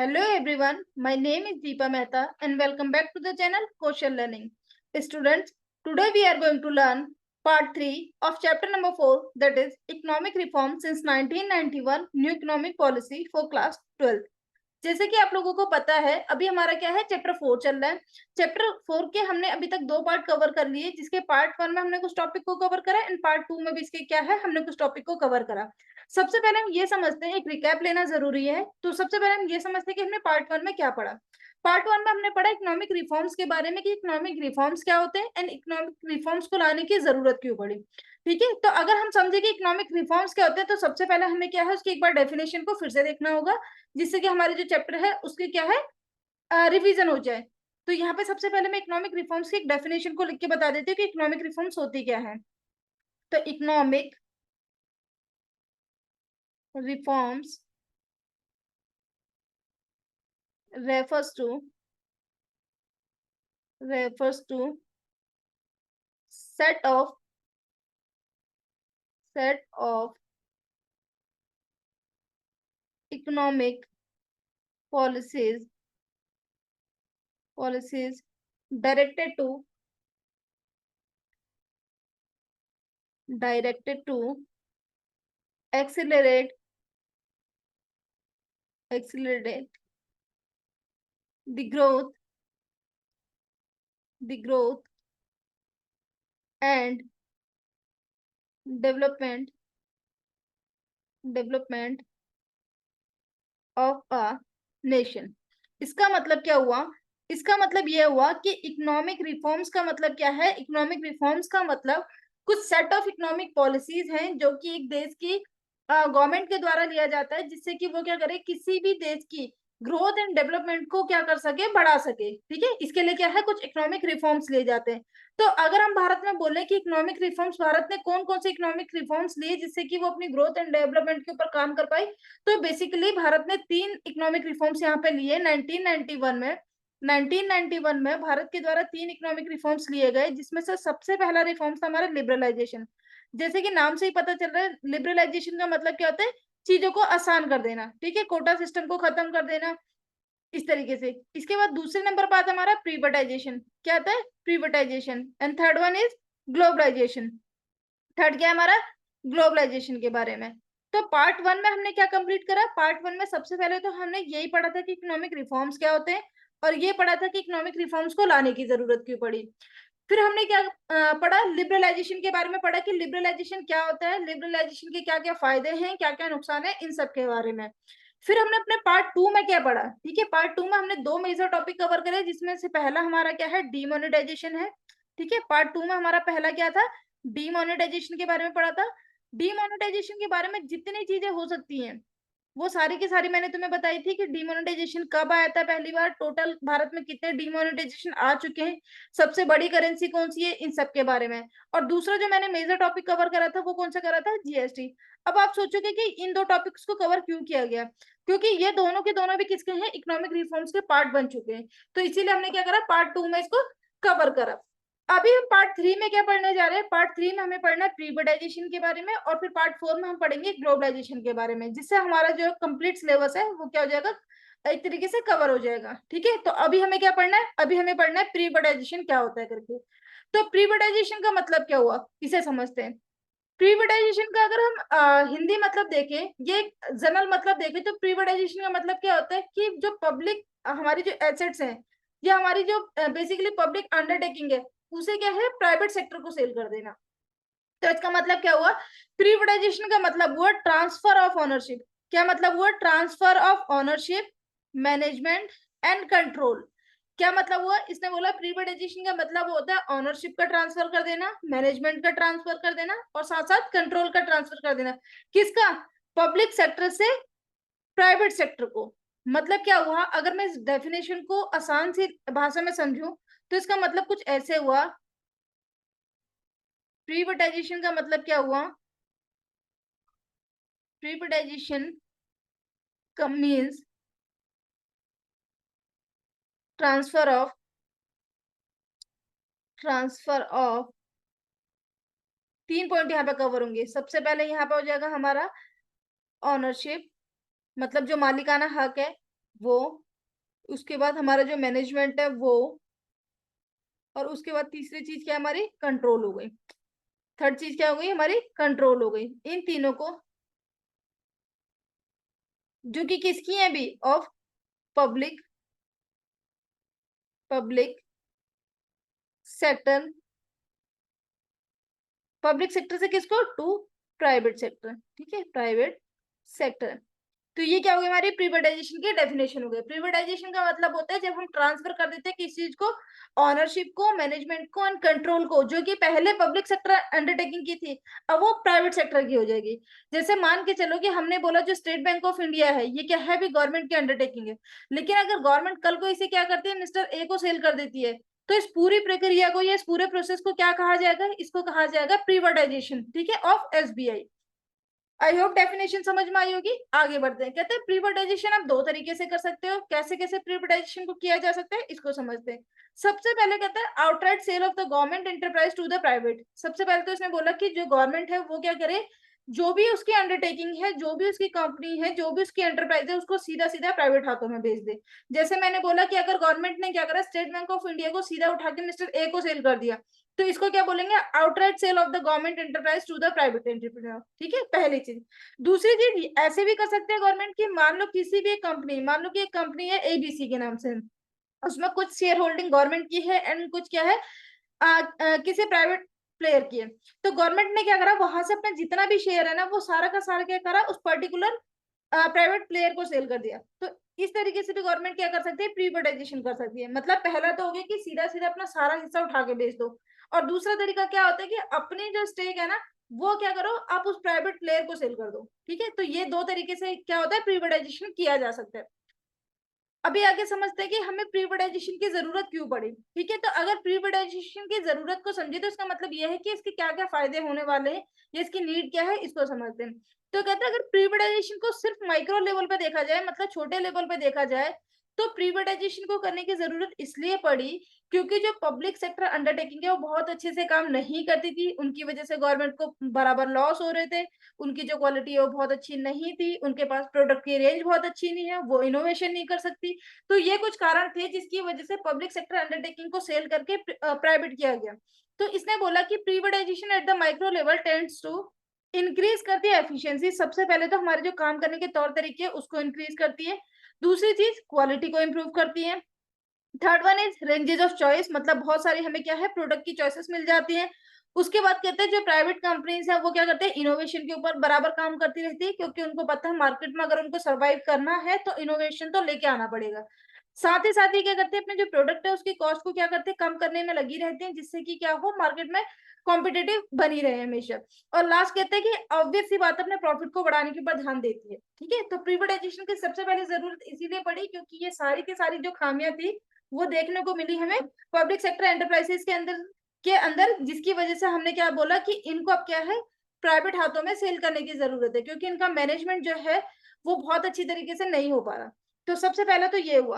Hello everyone, my name is Deepa Mehta and welcome back to the channel Kosher Learning. Students, today we are going to learn part 3 of chapter number 4, that is Economic Reform since 1991 New Economic Policy for class 12th. जैसे कि आप लोगों को पता है अभी हमारा क्या है चैप्टर 4 चल रहा है। चैप्टर 4 के हमने अभी तक 2 पार्ट कवर कर लिए, जिसके पार्ट 1 में हमने कुछ टॉपिक को कवर करा एंड पार्ट 2 में भी इसके क्या है हमने कुछ टॉपिक को कवर करा। सबसे पहले हम ये समझते हैं, एक रिकैप लेना जरूरी है। तो सबसे पहले हम ये समझते हैं कि हमने पार्ट 1 में क्या पढ़ा। पार्ट 1 में हमने पढ़ा इकोनॉमिक रिफॉर्म्स के बारे में कि इकोनॉमिक रिफॉर्म्स क्या होते हैं एंड इकोनॉमिक रिफॉर्म्स को लाने की जरूरत क्यों पड़ी। ठीक है, तो अगर हम समझे कि इकोनॉमिक रिफॉर्म्स क्या होते हैं तो सबसे पहले हमें क्या है उसकी एक बार डेफिनेशन को फिर से देखना होगा, जिससे कि हमारे जो चैप्टर है उसके क्या है रिवीजन हो जाए। तो यहाँ पे सबसे पहले मैं इकोनॉमिक रिफॉर्म्स की एक डेफिनेशन को लिख के बता देती हूँ कि इकोनॉमिक रिफॉर्म्स होती क्या है। तो economic reforms refers to set of economic policies directed to accelerate the growth and development of a nation. इसका मतलब क्या हुआ? इसका मतलब यह हुआ कि इकोनॉमिक रिफॉर्म्स का मतलब क्या है। इकोनॉमिक रिफॉर्म्स का मतलब कुछ सेट ऑफ इकोनॉमिक पॉलिसीज हैं जो कि एक देश की गवर्नमेंट के द्वारा लिया जाता है, जिससे कि वो क्या करे, किसी भी देश की ग्रोथ एंड डेवलपमेंट को क्या कर सके, बढ़ा सके। ठीक है, इसके लिए क्या है कुछ इकोनॉमिक रिफॉर्म्स लिए जाते हैं। तो अगर हम भारत में बोले कि इकोनॉमिक रिफॉर्म्स, भारत ने कौन कौन से इकोनॉमिक रिफॉर्म्स लिए जिससे कि वो अपनी ग्रोथ एंड डेवलपमेंट के ऊपर काम कर पाए, तो बेसिकली भारत ने 3 इकोनॉमिक रिफॉर्म्स यहाँ पे लिए 1991 में। 1991 में भारत के द्वारा 3 इकोनॉमिक रिफॉर्म्स लिए गए, जिसमें से सबसे पहला रिफॉर्म था हमारा लिबरलाइजेशन। जैसे कि नाम से ही पता चल रहा है, लिबरलाइजेशन का मतलब क्या होता है, चीजों को आसान कर देना। ठीक है, कोटा सिस्टम को खत्म कर देना, इस तरीके से। इसके बाद दूसरे नंबर पर आता है हमारा प्रीवेटाइजेशन। क्या आता है? Privatization. And third one is globalization. Third क्या है हमारा? ग्लोबलाइजेशन के बारे में। तो पार्ट 1 में हमने क्या कंप्लीट करा? पार्ट 1 में सबसे पहले तो हमने यही पढ़ा था कि इकोनॉमिक रिफॉर्म्स क्या होते हैं, और ये पढ़ा था कि इकोनॉमिक रिफॉर्म्स को लाने की जरूरत क्यों पड़ी। फिर हमने क्या पढ़ा? लिबरलाइजेशन के बारे में पढ़ा कि लिबरलाइजेशन क्या होता है, लिबरलाइजेशन के क्या क्या फायदे हैं, क्या क्या नुकसान है, इन सब के बारे में। फिर हमने अपने पार्ट 2 में क्या पढ़ा? ठीक है, पार्ट 2 में हमने 2 मेजर टॉपिक कवर करे, जिसमें से पहला हमारा क्या है, डीमोनेटाइजेशन है। ठीक है, पार्ट 2 में हमारा पहला क्या था, डीमोनेटाइजेशन के बारे में पढ़ा था। डीमोनेटाइजेशन के बारे में जितनी चीजें हो सकती हैं वो सारी की सारी मैंने तुम्हें बताई थी कि डीमोनेटाइजेशन कब आया था पहली बार, टोटल भारत में कितने डीमोनेटाइजेशन आ चुके हैं, सबसे बड़ी करेंसी कौन सी है, इन सब के बारे में। और दूसरा जो मैंने मेजर टॉपिक कवर करा था वो कौन सा करा था? जीएसटी। अब आप सोचोगे कि इन 2 टॉपिक्स को कवर क्यों किया गया, क्योंकि ये दोनों के दोनों भी किसके हैं, इकोनॉमिक रिफॉर्म्स के पार्ट बन चुके हैं। तो इसीलिए हमने क्या करा, पार्ट 2 में इसको कवर करा। अभी हम पार्ट 3 में क्या पढ़ने जा रहे हैं? पार्ट 3 में हमें पढ़ना है प्रीवेटाइजेशन के बारे में, और फिर पार्ट 4 में हम पढ़ेंगे ग्लोबलाइजेशन के बारे में, जिससे हमारा जो कंप्लीट सिलेबस है वो क्या हो जाएगा, एक तरीके से कवर हो जाएगा। ठीक है, तो अभी हमें क्या पढ़ना है? अभी हमें पढ़ना है प्रीवेटाइजेशन क्या होता है करके। तो प्रीवेटाइजेशन का मतलब क्या हुआ, इसे समझते हैं। प्रीवेटाइजेशन का अगर हम हिंदी मतलब देखें, ये जनरल मतलब देखें, तो प्रीवेटाइजेशन का मतलब क्या होता है कि जो पब्लिक हमारी जो एसेट्स हैं या हमारी जो बेसिकली पब्लिक अंडरटेकिंग है, उसे क्या है, प्राइवेट सेक्टर को सेल कर देना। तो इसका मतलब क्या हुआ? प्रीवेटाइजेशन का मतलब हुआ ट्रांसफर ऑफ ओनरशिप। क्या मतलब हुआ? Transfer of ownership, management and control. क्या मतलब हुआ? इसने बोला प्रीवेटाइजेशन का मतलब होता है ओनरशिप का ट्रांसफर कर देना, मैनेजमेंट का ट्रांसफर कर देना, और साथ साथ कंट्रोल का ट्रांसफर कर देना। किसका? पब्लिक सेक्टर से प्राइवेट सेक्टर को। मतलब क्या हुआ, अगर मैं इस डेफिनेशन को आसान सी भाषा में समझूं तो इसका मतलब कुछ ऐसे हुआ। प्रीवेटाइजेशन का मतलब क्या हुआ? प्रीवेटाइजेशन का मीन्स ट्रांसफर ऑफ 3 पॉइंट यहाँ पे कवर होंगे। सबसे पहले यहाँ पे हो जाएगा हमारा ऑनरशिप, मतलब जो मालिकाना हक है। वो, उसके बाद हमारा जो मैनेजमेंट है वो, और उसके बाद तीसरी चीज क्या है हमारी, कंट्रोल हो गई। थर्ड चीज क्या हो गई हमारी, कंट्रोल हो गई। इन तीनों को, जो कि किसकी है भी, of public, public sector, public sector से किसको, टू प्राइवेट सेक्टर, ठीक है, प्राइवेट सेक्टर। तो ये क्या हो गया, हमारी प्रिवेटाइजेशन की डेफिनेशन हो गई। प्रिवेटाइजेशन का मतलब होता है जब हम ट्रांसफर कर देते हैं किसी चीज को, ऑनरशिप को, मैनेजमेंट को एंड कंट्रोल को, जो कि पहले पब्लिक सेक्टर अंडरटेकिंग की थी, अब वो प्राइवेट सेक्टर की हो जाएगी। जैसे मान के चलो कि हमने बोला जो स्टेट बैंक ऑफ इंडिया है ये क्या है भी, गवर्नमेंट की अंडरटेकिंग है, लेकिन अगर गवर्नमेंट कल को इसे क्या करती है, मिस्टर ए को सेल कर देती है, तो इस पूरी प्रक्रिया को या इस पूरे प्रोसेस को क्या कहा जाएगा, इसको कहा जाएगा प्रिवेटाइजेशन, ठीक है, of SBI. I hope definition समझ में आई होगी। आगे बढ़ते हैं, कहते हैं प्रीवर्टाइजेशन आप दो तरीके से कर सकते हो। कैसे कैसे प्रीवर्टाइजेशन को किया जा सकता है, इसको समझते हैं। सबसे पहले कहते हैं outright sale of the government enterprise to the private. सबसे पहले तो इसने बोला कि जो गवर्नमेंट है वो क्या करे, जो भी उसकी अंडरटेकिंग है, जो भी उसकी कंपनी है, जो भी उसकी एंटरप्राइज है, उसको सीधा सीधा प्राइवेट हाथों में भेज दे। जैसे मैंने बोला कि अगर गवर्नमेंट ने क्या करा, स्टेट बैंक ऑफ इंडिया को सीधा उठा के मिस्टर ए को सेल कर दिया, तो इसको क्या बोलेंगे, outright sale of the government enterprise to the private entrepreneur, ठीक है, पहली चीज। दूसरी चीज ऐसे भी कर सकते हैं गवर्नमेंट की, मान लो किसी भी कंपनी, मान लो कि एक कंपनी है एबीसी के नाम से, उसमें कुछ शेयर होल्डिंग गवर्नमेंट की है एंड कुछ क्या है, किसी प्राइवेट प्लेयर की है। तो गवर्नमेंट ने क्या करा, वहां से अपना जितना भी शेयर है ना, वो सारा का सारा क्या करा, उस पर्टिकुलर प्राइवेट प्लेयर को सेल कर दिया। तो इस तरीके से भी गवर्नमेंट क्या कर सकती है, प्रीवेटाइजेशन कर सकती है। मतलब पहला तो हो गया कि सीधा सीधा अपना सारा हिस्सा उठा के बेच दो, और दूसरा तरीका क्या होता है कि अपनी जो स्टेक है ना, वो क्या करो, आप उस प्राइवेट प्लेयर को सेल कर दो, ठीक है। तो ये दो तरीके से क्या होता है, प्रीवेटाइजेशन किया जा सकता है। अभी आगे समझते हैं कि हमें प्रीवेटाइजेशन की जरूरत क्यों पड़ी, ठीक है। तो अगर प्रीवेटाइजेशन की जरूरत को समझे तो इसका मतलब यह है कि इसके क्या क्या फायदे होने वाले हैं या इसकी नीड क्या है, इसको समझते हैं। तो कहते हैं अगर प्रीवेटाइजेशन को सिर्फ माइक्रो लेवल पे देखा जाए, मतलब छोटे लेवल पे देखा जाए, तो प्रीवेटाइजेशन को करने की जरूरत इसलिए पड़ी क्योंकि जो पब्लिक सेक्टर अंडरटेकिंग है वो बहुत अच्छे से काम नहीं करती थी, उनकी वजह से गवर्नमेंट को बराबर लॉस हो रहे थे, उनकी जो क्वालिटी है वो बहुत अच्छी नहीं थी, उनके पास प्रोडक्ट की रेंज बहुत अच्छी नहीं है, वो इनोवेशन नहीं कर सकती। तो ये कुछ कारण थे जिसकी वजह से पब्लिक सेक्टर अंडरटेकिंग को सेल करके प्राइवेट किया गया। तो इसने बोला कि privatization at the micro level tends to increase करती है एफिशिएंसी। सबसे पहले तो हमारे जो काम करने के तौर तरीके उसको इंक्रीज करती है। दूसरी चीज क्वालिटी को इम्प्रूव करती है। Third one is ranges of choice, मतलब बहुत सारी हमें क्या है, प्रोडक्ट की चॉइसेस मिल जाती हैं। उसके बाद कहते हैं जो प्राइवेट कंपनीज है वो क्या करते हैं, इनोवेशन के ऊपर बराबर काम करती रहती है, क्योंकि उनको पता है मार्केट में अगर उनको सर्वाइव करना है तो इनोवेशन तो लेके आना पड़ेगा। साथ ही क्या करते हैं, अपने जो प्रोडक्ट है उसकी कॉस्ट को क्या करते हैं, कम करने में लगी रहती है, जिससे कि क्या हो, मार्केट में कॉम्पिटेटिव बनी रहे हमेशा। और लास्ट कहते हैं कि ऑब्वियस सी बात अपने प्रॉफिट को बढ़ाने के ऊपर ध्यान देती है, ठीक है। तो प्रीवेटाइजेशन की सबसे पहले जरूरत इसीलिए पड़ी क्योंकि ये सारी की सारी जो खामियां थी वो देखने को मिली हमें पब्लिक सेक्टर एंटरप्राइजेस के अंदर, जिसकी वजह से हमने क्या बोला कि इनको अब क्या है, प्राइवेट हाथों में सेल करने की जरूरत है, क्योंकि इनका मैनेजमेंट जो है वो बहुत अच्छी तरीके से नहीं हो पा रहा। तो सबसे पहले तो ये हुआ।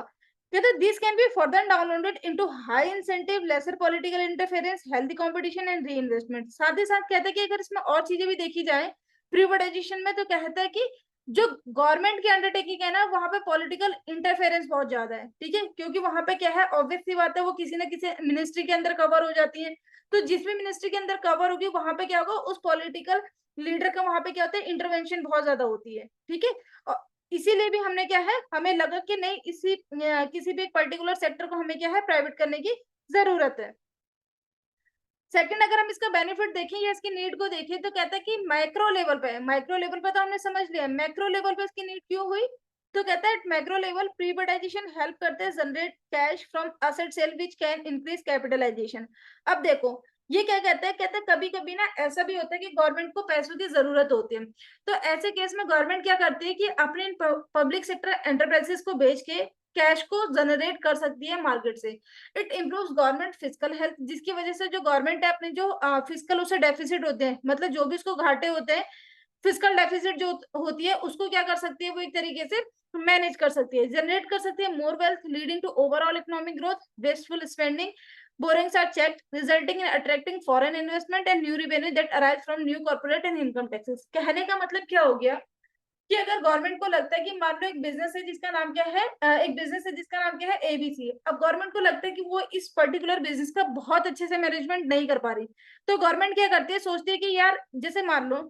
कहते this can be further downloaded into high incentive, lesser political interference, healthy competition and reinvestment. साथ ही साथ कहते हैं कि अगर इसमें और चीजें भी देखी जाए प्रीवेटाइजेशन में, तो कहता है कि जो गवर्नमेंट की अंडरटेकिंग है ना, वहां पे पॉलिटिकल इंटरफेरेंस बहुत ज्यादा है, ठीक है, क्योंकि वहां पे क्या है, ऑब्वियस सी बात है वो किसी ना किसी मिनिस्ट्री के अंदर कवर हो जाती है। तो जिस भी मिनिस्ट्री के अंदर कवर होगी वहां पे क्या होगा, उस पॉलिटिकल लीडर का वहां पे क्या होता है, इंटरवेंशन बहुत ज्यादा होती है, ठीक है। और इसीलिए भी हमने क्या है, हमें लगा कि नहीं, किसी भी एक पर्टिकुलर सेक्टर को हमें क्या है, प्राइवेट करने की जरूरत है। सेकंड, अगर हम इसका बेनिफिट देखें या इसकी नीड को देखें, तो कहता है कि माइक्रो लेवल पे, माइक्रो लेवल पे तो हमने समझ लिया, मैक्रो लेवल पे इसकी नीड क्यों हुई। तो कहता है मैक्रो लेवल प्रीवेटाइजेशन हेल्प करते हैं generate cash from asset sale which can increase capitalization. अब देखो ये क्या कहते हैं, कहते हैं कभी कभी ना ऐसा भी होता है कि गवर्नमेंट को पैसों की जरूरत होती है। तो ऐसे केस में गवर्नमेंट क्या करती है कि अपने पब्लिक सेक्टर एंटरप्राइजेस को बेच के कैश को जनरेट कर सकती है मार्केट से। It improves government physical health, जिसकी वजह से जो गवर्नमेंट है अपने जो फिजिकल उसे डेफिसिट होते हैं, मतलब जो भी उसको घाटे होते हैं, फिजिकल डेफिसिट जो होती है उसको क्या कर सकती है, वो एक तरीके से मैनेज कर सकती है, जनरेट कर सकती है more wealth, leading to overall economic growth, wasteful spending, borrowings are checked, resulting in attracting foreign investment and new revenue that arise from new corporate and income taxes। कहने का मतलब क्या हो गया कि अगर गवर्नमेंट को लगता है कि मान लो एक बिजनेस है जिसका नाम क्या है, एक बिजनेस है जिसका नाम क्या है एबीसी, अब गवर्नमेंट को लगता है कि वो इस पर्टिकुलर बिजनेस का बहुत अच्छे से मैनेजमेंट नहीं कर पा रही, तो गवर्नमेंट क्या करती है, सोचती है कि यार जैसे मान लो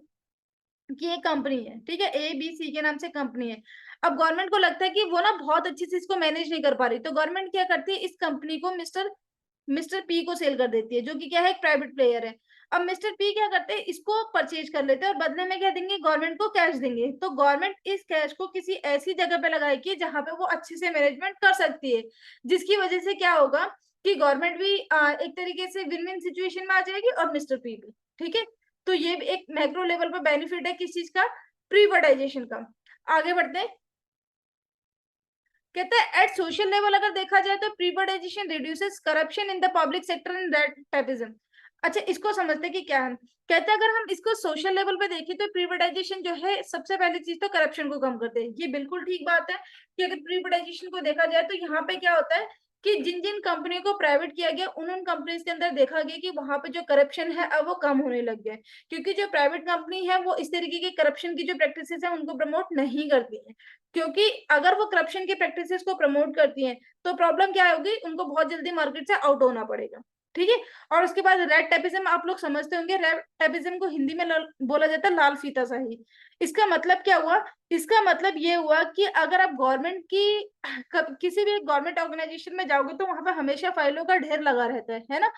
कि एक कंपनी है, ठीक है, ए बी सी के नाम से कंपनी है। अब गवर्नमेंट को लगता है कि वो ना बहुत अच्छे से इसको मैनेज नहीं कर पा रही, तो गवर्नमेंट क्या करती है, इस कंपनी को मिस्टर मिस्टर पी को सेल कर देती है, जो कि क्या है, एक प्राइवेट प्लेयर है। अब मिस्टर पी क्या करते हैं, इसको परचेज कर लेते हैं और बदले में क्या देंगे, गवर्नमेंट को कैश देंगे। तो गवर्नमेंट इस कैश को किसी ऐसी जगह पे लगाएगी जहां पे वो अच्छे से मैनेजमेंट कर सकती है, जिसकी वजह से क्या होगा कि गवर्नमेंट भी एक तरीके से विन विन सिचुएशन में आ जाएगी और मिस्टर पी भी, ठीक है। तो ये भी एक मैक्रो लेवल पर बेनिफिट है किस चीज का, प्रीवर्टाइजेशन का। आगे बढ़ते हैं, कहते हैं एट सोशल लेवल अगर देखा जाए तो privatization reduces corruption in the public sector and red. अच्छा, इसको समझते हैं कि क्या है। कहते हैं अगर हम इसको सोशल लेवल पे देखें तो प्रीवर्टाइजेशन जो है सबसे पहली चीज तो करप्शन को कम करते हैं, ये बिल्कुल ठीक बात है कि अगर प्रीवर्टाइजेशन को देखा जाए तो यहाँ पे क्या होता है कि जिन जिन कंपनियों को प्राइवेट किया गया उन उन कंपनीज के अंदर देखा गया कि वहां पे जो करप्शन है अब वो कम होने लग गया है, क्योंकि जो प्राइवेट कंपनी है वो इस तरीके की करप्शन की जो प्रैक्टिसेस है उनको प्रमोट नहीं करती है। क्योंकि अगर वो करप्शन की प्रैक्टिसेस को प्रमोट करती हैं तो प्रॉब्लम क्या होगी, उनको बहुत जल्दी मार्केट से आउट होना पड़ेगा, ठीक है। और उसके बाद रेड टेपिज्म आप लोग समझते होंगे, रेड टेपिज्म को हिंदी में बोला जाता है लाल फीताशाही। इसका मतलब क्या हुआ, इसका मतलब ये हुआ कि अगर आप गवर्नमेंट की किसी भी गवर्नमेंट ऑर्गेनाइजेशन में जाओगे तो वहां पे हमेशा फाइलों का ढेर लगा रहता है ना।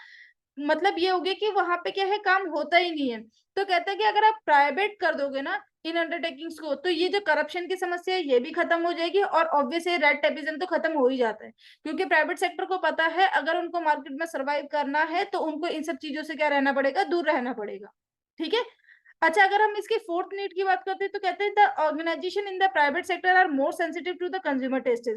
मतलब ये हो गया कि वहां पे क्या है, काम होता ही नहीं है। तो कहते हैं कि अगर आप प्राइवेट कर दोगे ना इन अंडरटेकिंग्स को तो ये जो करप्शन की समस्या है ये भी खत्म हो जाएगी और ऑब्वियसली रेड टेपिज्म तो खत्म हो ही जाता है, क्योंकि प्राइवेट सेक्टर को पता है अगर उनको मार्केट में सर्वाइव करना है तो उनको इन सब चीजों से क्या रहना पड़ेगा, दूर रहना पड़ेगा, ठीक है। अच्छा, अगर हम इसकी फोर्थ नीड की बात करते हैं तो कहते हैं the organization in the private sector are more sensitive to the consumer taste.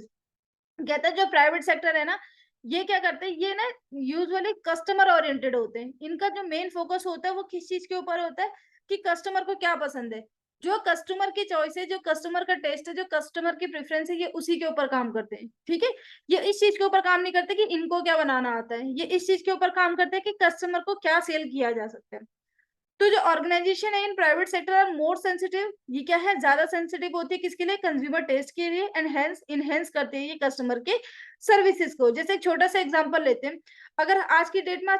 कहता है जो प्राइवेट सेक्टर है ना, ये क्या करते हैं, ये ना यूजुअली कस्टमर ओरिएंटेड होते हैं। इनका जो मेन फोकस होता है वो किस चीज के ऊपर होता है कि कस्टमर को क्या पसंद है, जो कस्टमर की चॉइस है, जो कस्टमर का टेस्ट है, जो कस्टमर की प्रेफरेंस है, ये उसी के ऊपर काम करते हैं, ठीक है। ये इस चीज के ऊपर काम नहीं करते कि इनको क्या बनाना आता है, ये इस चीज के ऊपर काम करते हैं कि कस्टमर को क्या सेल किया जा सकता है। तो जो ऑर्गेनाइजेशन है in private sector are more sensitive, ये क्या है, ज्यादा सेंसिटिव होती है किसके लिए, कंज्यूमर टेस्ट के लिए, एंड हेंस इनहेंस करते हैं ये कस्टमर के सर्विसेज को। जैसे एक छोटा सा एग्जांपल लेते हैं, अगर आज की डेट में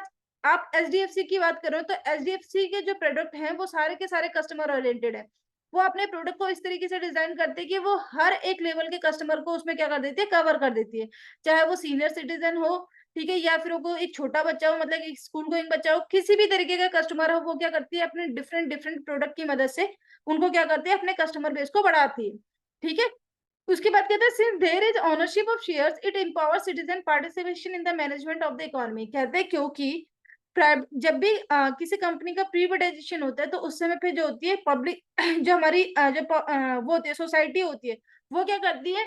आप एचडीएफसी की बात करो तो एचडीएफसी के जो प्रोडक्ट हैं वो सारे के सारे कस्टमर ओरिएंटेड है। वो अपने प्रोडक्ट को इस तरीके से डिजाइन करते हैं कि वो हर एक लेवल के कस्टमर को उसमें क्या कर देती है, कवर कर देती है, चाहे वो सीनियर सिटीजन हो, ठीक है, या फिर वो एक छोटा बच्चा हो, मतलब एक स्कूल गोइंग बच्चा हो, किसी भी तरीके का कस्टमर हो, वो क्या करती है अपने डिफरेंट डिफरेंट प्रोडक्ट की मदद से उनको क्या करती है, अपने कस्टमर बेस को बढ़ाती है, ठीक है। उसके बाद कहते हैं since there is ownership of shares it empowers citizen participation in the management of the economy. कहते हैं क्योंकि जब भी किसी कंपनी का प्रीवाइटाइजेशन होता है तो उस समय पे जो होती है पब्लिक जो हमारी वो होती है सोसाइटी होती है, वो क्या करती है,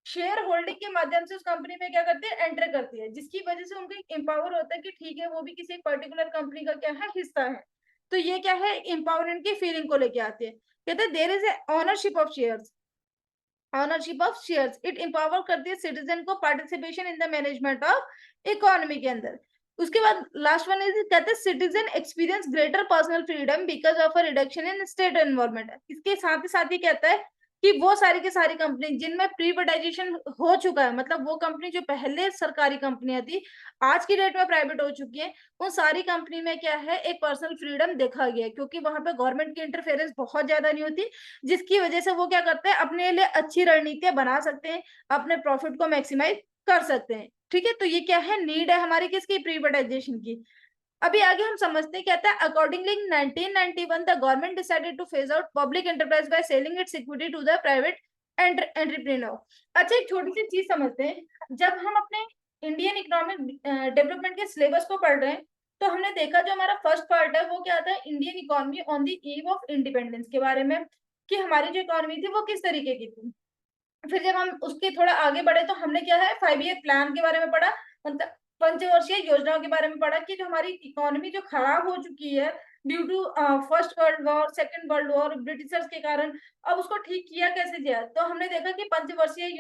शेयर होल्डिंग के माध्यम से उस कंपनी में क्या करती है, एंटर करती है, जिसकी वजह से उनको एक एम्पावर होता है कि ठीक है वो भी किसी पर्टिकुलर कंपनी का क्या है, हिस्सा है। तो ये क्या है, एम्पावरमेंट की फीलिंग को लेके आती है। कहते हैं there is a ownership of shares, ownership of shares it empower करती है सिटीजन को participation in the management of economy के अंदर। उसके बाद लास्ट वन इज कहते हैं citizen experience greater personal freedom because of a reduction in state environment. इसके साथ ही कहता है कि वो सारी की सारी कंपनी जिनमें प्रीवाइटाइजेशन हो चुका है, मतलब वो कंपनी जो पहले सरकारी कंपनियां थी आज की डेट में प्राइवेट हो चुकी है, उन सारी कंपनी में क्या है, एक पर्सनल फ्रीडम देखा गया है, क्योंकि वहां पे गवर्नमेंट की इंटरफेरेंस बहुत ज्यादा नहीं होती, जिसकी वजह से वो क्या करते हैं, अपने लिए अच्छी रणनीतियां बना सकते हैं, अपने प्रॉफिट को मैक्सिमाइज कर सकते हैं, ठीक है। तो ये क्या है, नीड है हमारी किसकी, प्रीवाइटाइजेशन की। अभी आगे हम समझते हैं, कहता है accordingly 1991 the government decided to phase out public enterprise by selling its equity to the private entrepreneur. अच्छा, एक छोटी सी चीज समझते हैं, जब हम अपने इंडियन इकोनॉमिक डेवलपमेंट के सिलेबस को पढ़ रहे हैं तो हमने देखा जो हमारा फर्स्ट पार्ट है वो क्या था, Indian economy on the eve of independence के बारे में, कि हमारी जो इकोनॉमी थी वो किस तरीके की थी। फिर जब हम उसके थोड़ा आगे बढ़े तो हमने क्या है, 5 ईयर प्लान के बारे में पढ़ा, मतलब पंचवर्षीय योजनाओं के बारे में पढ़ा कि जो हमारी इकोनॉमी जो खराब हो चुकी है due to first world war, second world war, Britishers के कारण, अब उसको ठीक किया कैसे जाए। तो हमने देखा कि पंचवर्षीय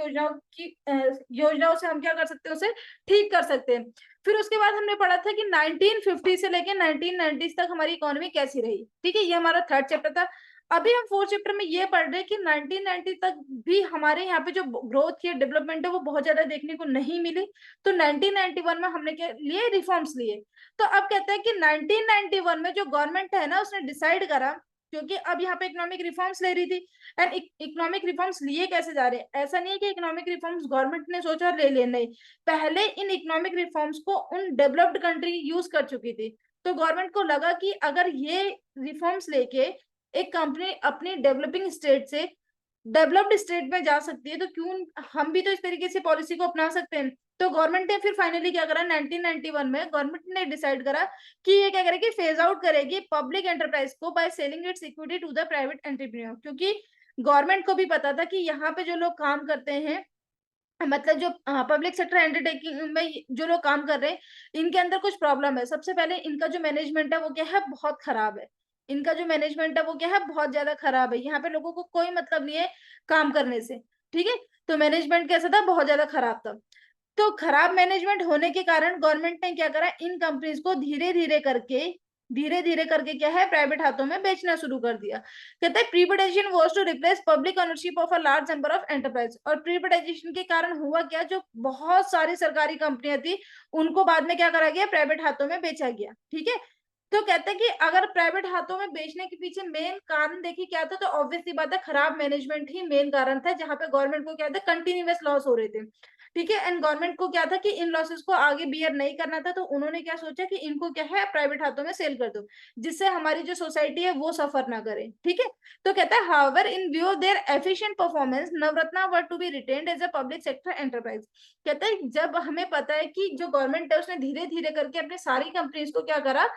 योजनाओं से हम क्या कर सकते हैं, उसे ठीक कर सकते हैं। फिर उसके बाद हमने पढ़ा था कि 1950 से लेकर 1990 तक हमारी इकोनॉमी कैसी रही, ठीक है, ये हमारा थर्ड चैप्टर था। अभी हम फोर्थ चैप्टर में ये पढ़ रहे हैं कि 1990 तक भी हमारे यहाँ पे जो ग्रोथ की डेवलपमेंट है वो बहुत ज्यादा देखने को नहीं मिली। तो 1991 में हमने क्या लिए, रिफॉर्म्स लिए। तो अब कहते हैं कि 1991 में जो गवर्नमेंट है ना उसने डिसाइड करा, क्योंकि अब यहाँ पे इकोनॉमिक रिफॉर्म्स ले रही थी। एंड इकोनॉमिक रिफॉर्म्स लिए कैसे जा रहे हैं, ऐसा नहीं है कि इकोनॉमिक रिफॉर्म्स गवर्नमेंट ने सोचा ले ले, नहीं, पहले इन इकोनॉमिक रिफॉर्म्स को उन डेवलप्ड कंट्री यूज कर चुकी थी। तो गवर्नमेंट को लगा कि अगर ये रिफॉर्म्स लेके एक कंपनी अपनी डेवलपिंग स्टेट से डेवलप्ड स्टेट में जा सकती है, तो क्यों हम भी तो इस तरीके से पॉलिसी को अपना सकते हैं। तो गवर्नमेंट ने फिर फाइनली क्या करा, 1991 में गवर्नमेंट ने डिसाइड करा कि ये क्या करेगी, फेज आउट करेगी पब्लिक एंटरप्राइज को by selling its equity to the private entrepreneur. क्योंकि गवर्नमेंट को भी पता था कि यहाँ पे जो लोग काम करते हैं, मतलब जो पब्लिक सेक्टर अंडरटेकिंग में जो लोग काम कर रहे हैं, इनके अंदर कुछ प्रॉब्लम है। सबसे पहले इनका जो मैनेजमेंट है वो क्या है, बहुत खराब है। इनका जो मैनेजमेंट है वो क्या है, बहुत ज्यादा खराब है। यहाँ पे लोगों को कोई मतलब नहीं है काम करने से, ठीक है। तो मैनेजमेंट कैसा था, बहुत ज्यादा खराब था। तो खराब मैनेजमेंट होने के कारण गवर्नमेंट ने क्या करा, इन कंपनीज को धीरे धीरे करके क्या है, प्राइवेट हाथों में बेचना शुरू कर दिया। कहते हैं privatization was to replace public ownership of a large number of enterprise. और प्रीपटाइजेशन के कारण हुआ क्या, जो बहुत सारी सरकारी कंपनियां थी उनको बाद में क्या करा गया, प्राइवेट हाथों में बेचा गया, ठीक है। तो कहते हैं कि अगर प्राइवेट हाथों में बेचने के पीछे मेन कारण देखिए क्या था, तो ऑब्वियसली बात है खराब मैनेजमेंट ही मेन कारण था, जहां पे गवर्नमेंट को क्या था, कंटिन्यूअस लॉस हो रहे थे, ठीक है। एंड गवर्नमेंट को क्या था कि इन लॉसेस को आगे बियर नहीं करना था, तो उन्होंने क्या सोचा कि इनको क्या है, प्राइवेट हाथों में सेल कर दो, जिससे हमारी जो सोसाइटी है वो सफर ना करे, ठीक है। तो कहता है however in view of their efficient performance Navratna were to be retained as a public sector enterprise. कहता है जब हमें पता है कि जो गवर्नमेंट है उसने धीरे धीरे करके अपने सारी कंपनीज को क्या करा,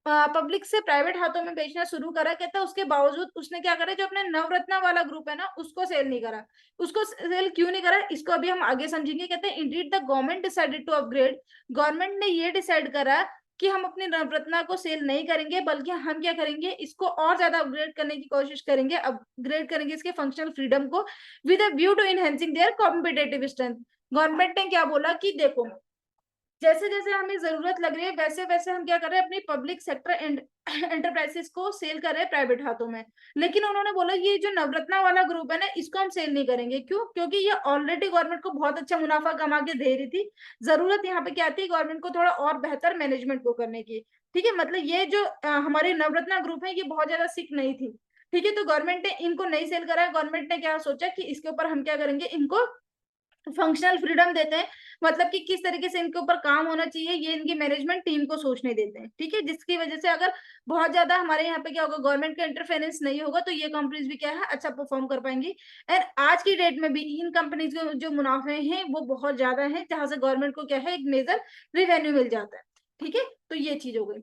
पब्लिक से प्राइवेट हाथों में बेचना शुरू करा। कहता है उसके बावजूद उसने क्या करा, जो अपने नवरत्ना वाला ग्रुप है ना उसको सेल नहीं करा। उसको सेल क्यों नहीं करा, इसको अभी हम आगे समझेंगे। कहते हैं indeed the government decided to upgrade. Government ने ये डिसाइड करा कि हम अपनी नवरत्ना को सेल नहीं करेंगे, बल्कि हम क्या करेंगे, इसको और ज्यादा अपग्रेड करने की कोशिश करेंगे, अपग्रेड करेंगे इसके फंक्शनल फ्रीडम को, with a view to enhancing their competitive strength. Government ने क्या बोला कि देखो, जैसे जैसे हमें जरूरत लग रही है वैसे वैसे हम क्या कर रहे हैं, अपनी पब्लिक सेक्टर एंटरप्राइजेस को सेल कर रहे हैं प्राइवेट हाथों में। लेकिन उन्होंने बोला ये जो नवरत्ना वाला ग्रुप है ना इसको हम सेल नहीं करेंगे। क्यों, क्योंकि ये ऑलरेडी गवर्नमेंट को बहुत अच्छा मुनाफा कमा के दे रही थी। जरूरत यहाँ पे क्या थी, गवर्नमेंट को थोड़ा और बेहतर मैनेजमेंट को करने की, ठीक है। मतलब ये जो हमारे नवरत्ना ग्रुप है ये बहुत ज्यादा सिक नहीं थी, ठीक है। तो गवर्नमेंट ने इनको नहीं सेल करा। गवर्नमेंट ने क्या सोचा कि इसके ऊपर हम क्या करेंगे, इनको फंक्शनल फ्रीडम देते हैं, मतलब कि किस तरीके से इनके ऊपर काम होना चाहिए ये इनकी मैनेजमेंट टीम को सोचने देते हैं, ठीक है। जिसकी वजह से अगर बहुत ज्यादा हमारे यहाँ पे क्या होगा, गवर्नमेंट का इंटरफेरेंस नहीं होगा, तो ये कंपनीज भी क्या है, अच्छा परफॉर्म कर पाएंगी। एंड आज की डेट में भी इन कंपनीज के जो मुनाफे हैं वो बहुत ज्यादा है, जहां से गवर्नमेंट को क्या है, एक मेजर रिवेन्यू मिल जाता है, ठीक है। तो ये चीज हो गई।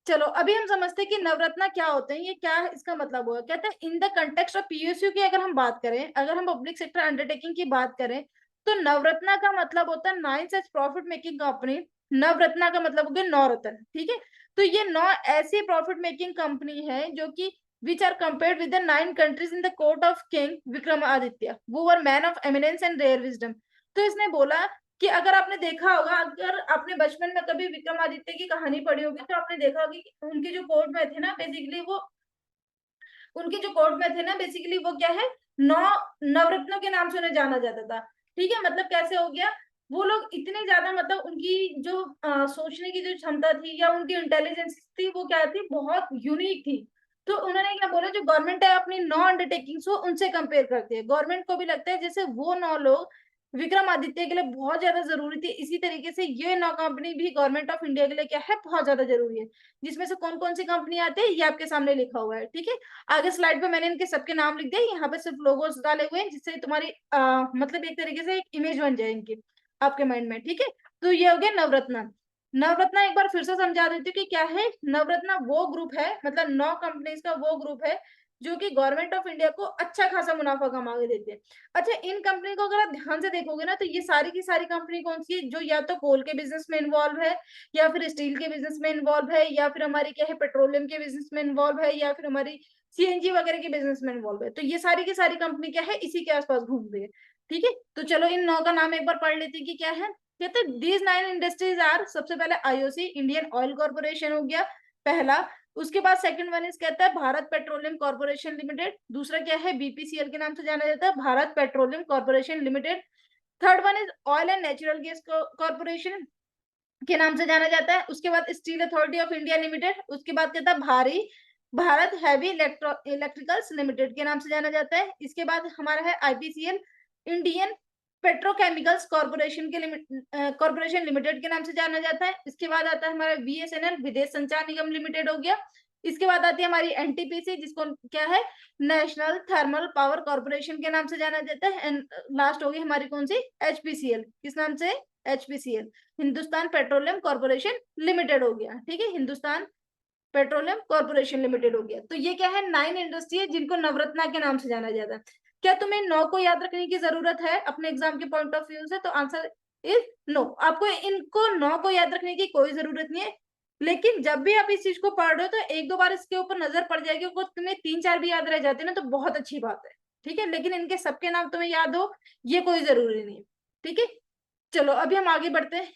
चलो अभी हम समझते हैं कि नवरत्ना क्या होते हैं, ये क्या है, इसका मतलब हुआ। कहते हैं in the context of PSU की अगर हम बात करें, अगर हम पब्लिक सेक्टर अंडरटेकिंग की बात करें, तो नवरत्ना का मतलब होता है नाइन सच प्रॉफिट मेकिंग कंपनी। नवरत्ना का मतलब हो गया नौ रत्न, ठीक है। तो ये नौ ऐसी प्रॉफिट मेकिंग कंपनी है जो कि which are compared with the nine countries in the court of king Vikramaditya, वो were man of eminence and rare wisdom. तो इसने बोला कि अगर आपने देखा होगा, अगर आपने बचपन में कभी विक्रमादित्य की कहानी पढ़ी होगी, तो आपने देखा होगी कि उनके जो कोर्ट में थे ना, बेसिकली वो उनके जो कोर्ट में थे ना, बेसिकली वो क्या है, नौ नवरत्नों के नाम से उन्हें जाना जाता था, ठीक है। मतलब कैसे हो गया, वो लोग इतने ज्यादा, मतलब उनकी जो सोचने की जो क्षमता थी या उनकी इंटेलिजेंस थी वो क्या थी, बहुत यूनिक थी। तो उन्होंने क्या बोला, जो गवर्नमेंट है अपनी नौ अंडरटेकिंग्स को उनसे कंपेयर करती है। गवर्नमेंट को भी लगता है जैसे वो नौ लोग विक्रमादित्य के लिए बहुत ज्यादा जरूरी थी, इसी तरीके से ये नौ कंपनी भी गवर्नमेंट ऑफ इंडिया के लिए क्या है, बहुत ज्यादा जरूरी है। जिसमें से कौन कौन सी कंपनी आती है ये आपके सामने लिखा हुआ है, ठीक है। आगे स्लाइड पे मैंने इनके सबके नाम लिख दिए, यहाँ पे सिर्फ लोगोस डाले हुए हैं, जिससे तुम्हारी मतलब एक तरीके से एक इमेज बन जाए इनकी आपके माइंड में, ठीक है। तो ये हो गया नवरत्ना। नवरत्ना एक बार फिर से समझा देती हूँ कि क्या है। नवरत्ना वो ग्रुप है, मतलब नौ कंपनीज का वो ग्रुप है जो कि गवर्नमेंट ऑफ इंडिया को अच्छा खासा मुनाफा कमा के देते हैं। अच्छा, इन कंपनी को अगर आप ध्यान से देखोगे ना, तो ये सारी की सारी कंपनी कौन सी है, जो या तो कोल के बिजनेस में इन्वॉल्व है, या फिर स्टील के बिजनेस में इन्वॉल्व है, या फिर हमारी क्या है, पेट्रोलियम के बिजनेस में इन्वॉल्व है, या फिर हमारी सीएनजी वगैरह के बिजनेस में इन्वॉल्व है। तो ये सारी की सारी कंपनी क्या है, इसी के आसपास घूम रही है, ठीक है। तो चलो इन नौ का नाम एक बार पढ़ लेते हैं कि क्या है। कहते हैं दीज नाइन इंडस्ट्रीज आर, सबसे पहले आईओसी इंडियन ऑयल कॉर्पोरेशन हो गया पहला। उसके बाद सेकंड वन इज कहता है भारत पेट्रोलियम कॉर्पोरेशन लिमिटेड, दूसरा क्या है बीपीसीएल के नाम से जाना जाता है Bharat petroleum corporation limited. Third one is oil and natural gas corporation के नाम से जाना जाता है। उसके बाद steel authority of India limited, उसके बाद कहता है भारत हैवी इलेक्ट्रिकल्स लिमिटेड के नाम से जाना जाता है। इसके बाद हमारा है IPCL, Indian petrochemicals corporation limited के नाम से जाना जाता है। इसके बाद आता है हमारा बीएसएनएल, विदेश संचार निगम लिमिटेड हो गया। इसके बाद आती है हमारी एनटीपीसी, जिसको क्या है नेशनल थर्मल पावर कॉर्पोरेशन के नाम से जाना जाता है। एंड लास्ट होगी हमारी कौन सी एचपीसीएल, किस नाम से HPCL, Hindustan petroleum corporation limited हो गया। ठीक है, हिंदुस्तान पेट्रोलियम कॉर्पोरेशन लिमिटेड हो गया। तो ये क्या है 9 इंडस्ट्री है जिनको नवरत्ना के नाम से जाना जाता है। क्या तुम्हें 9 को याद रखने की जरूरत है अपने एग्जाम के पॉइंट ऑफ व्यू से? तो आंसर इज नो, आपको इनको 9 को याद रखने की कोई जरूरत नहीं है। लेकिन जब भी आप इस चीज को पढ़ रहे हो तो एक दो बार इसके ऊपर नजर पड़ जाएगी, अगर तुम्हें 3-4 भी याद रह जाते हैं ना तो बहुत अच्छी बात है। ठीक है, लेकिन इनके सबके नाम तुम्हें याद हो ये कोई जरूरी नहीं है। ठीक है, चलो अभी हम आगे बढ़ते हैं।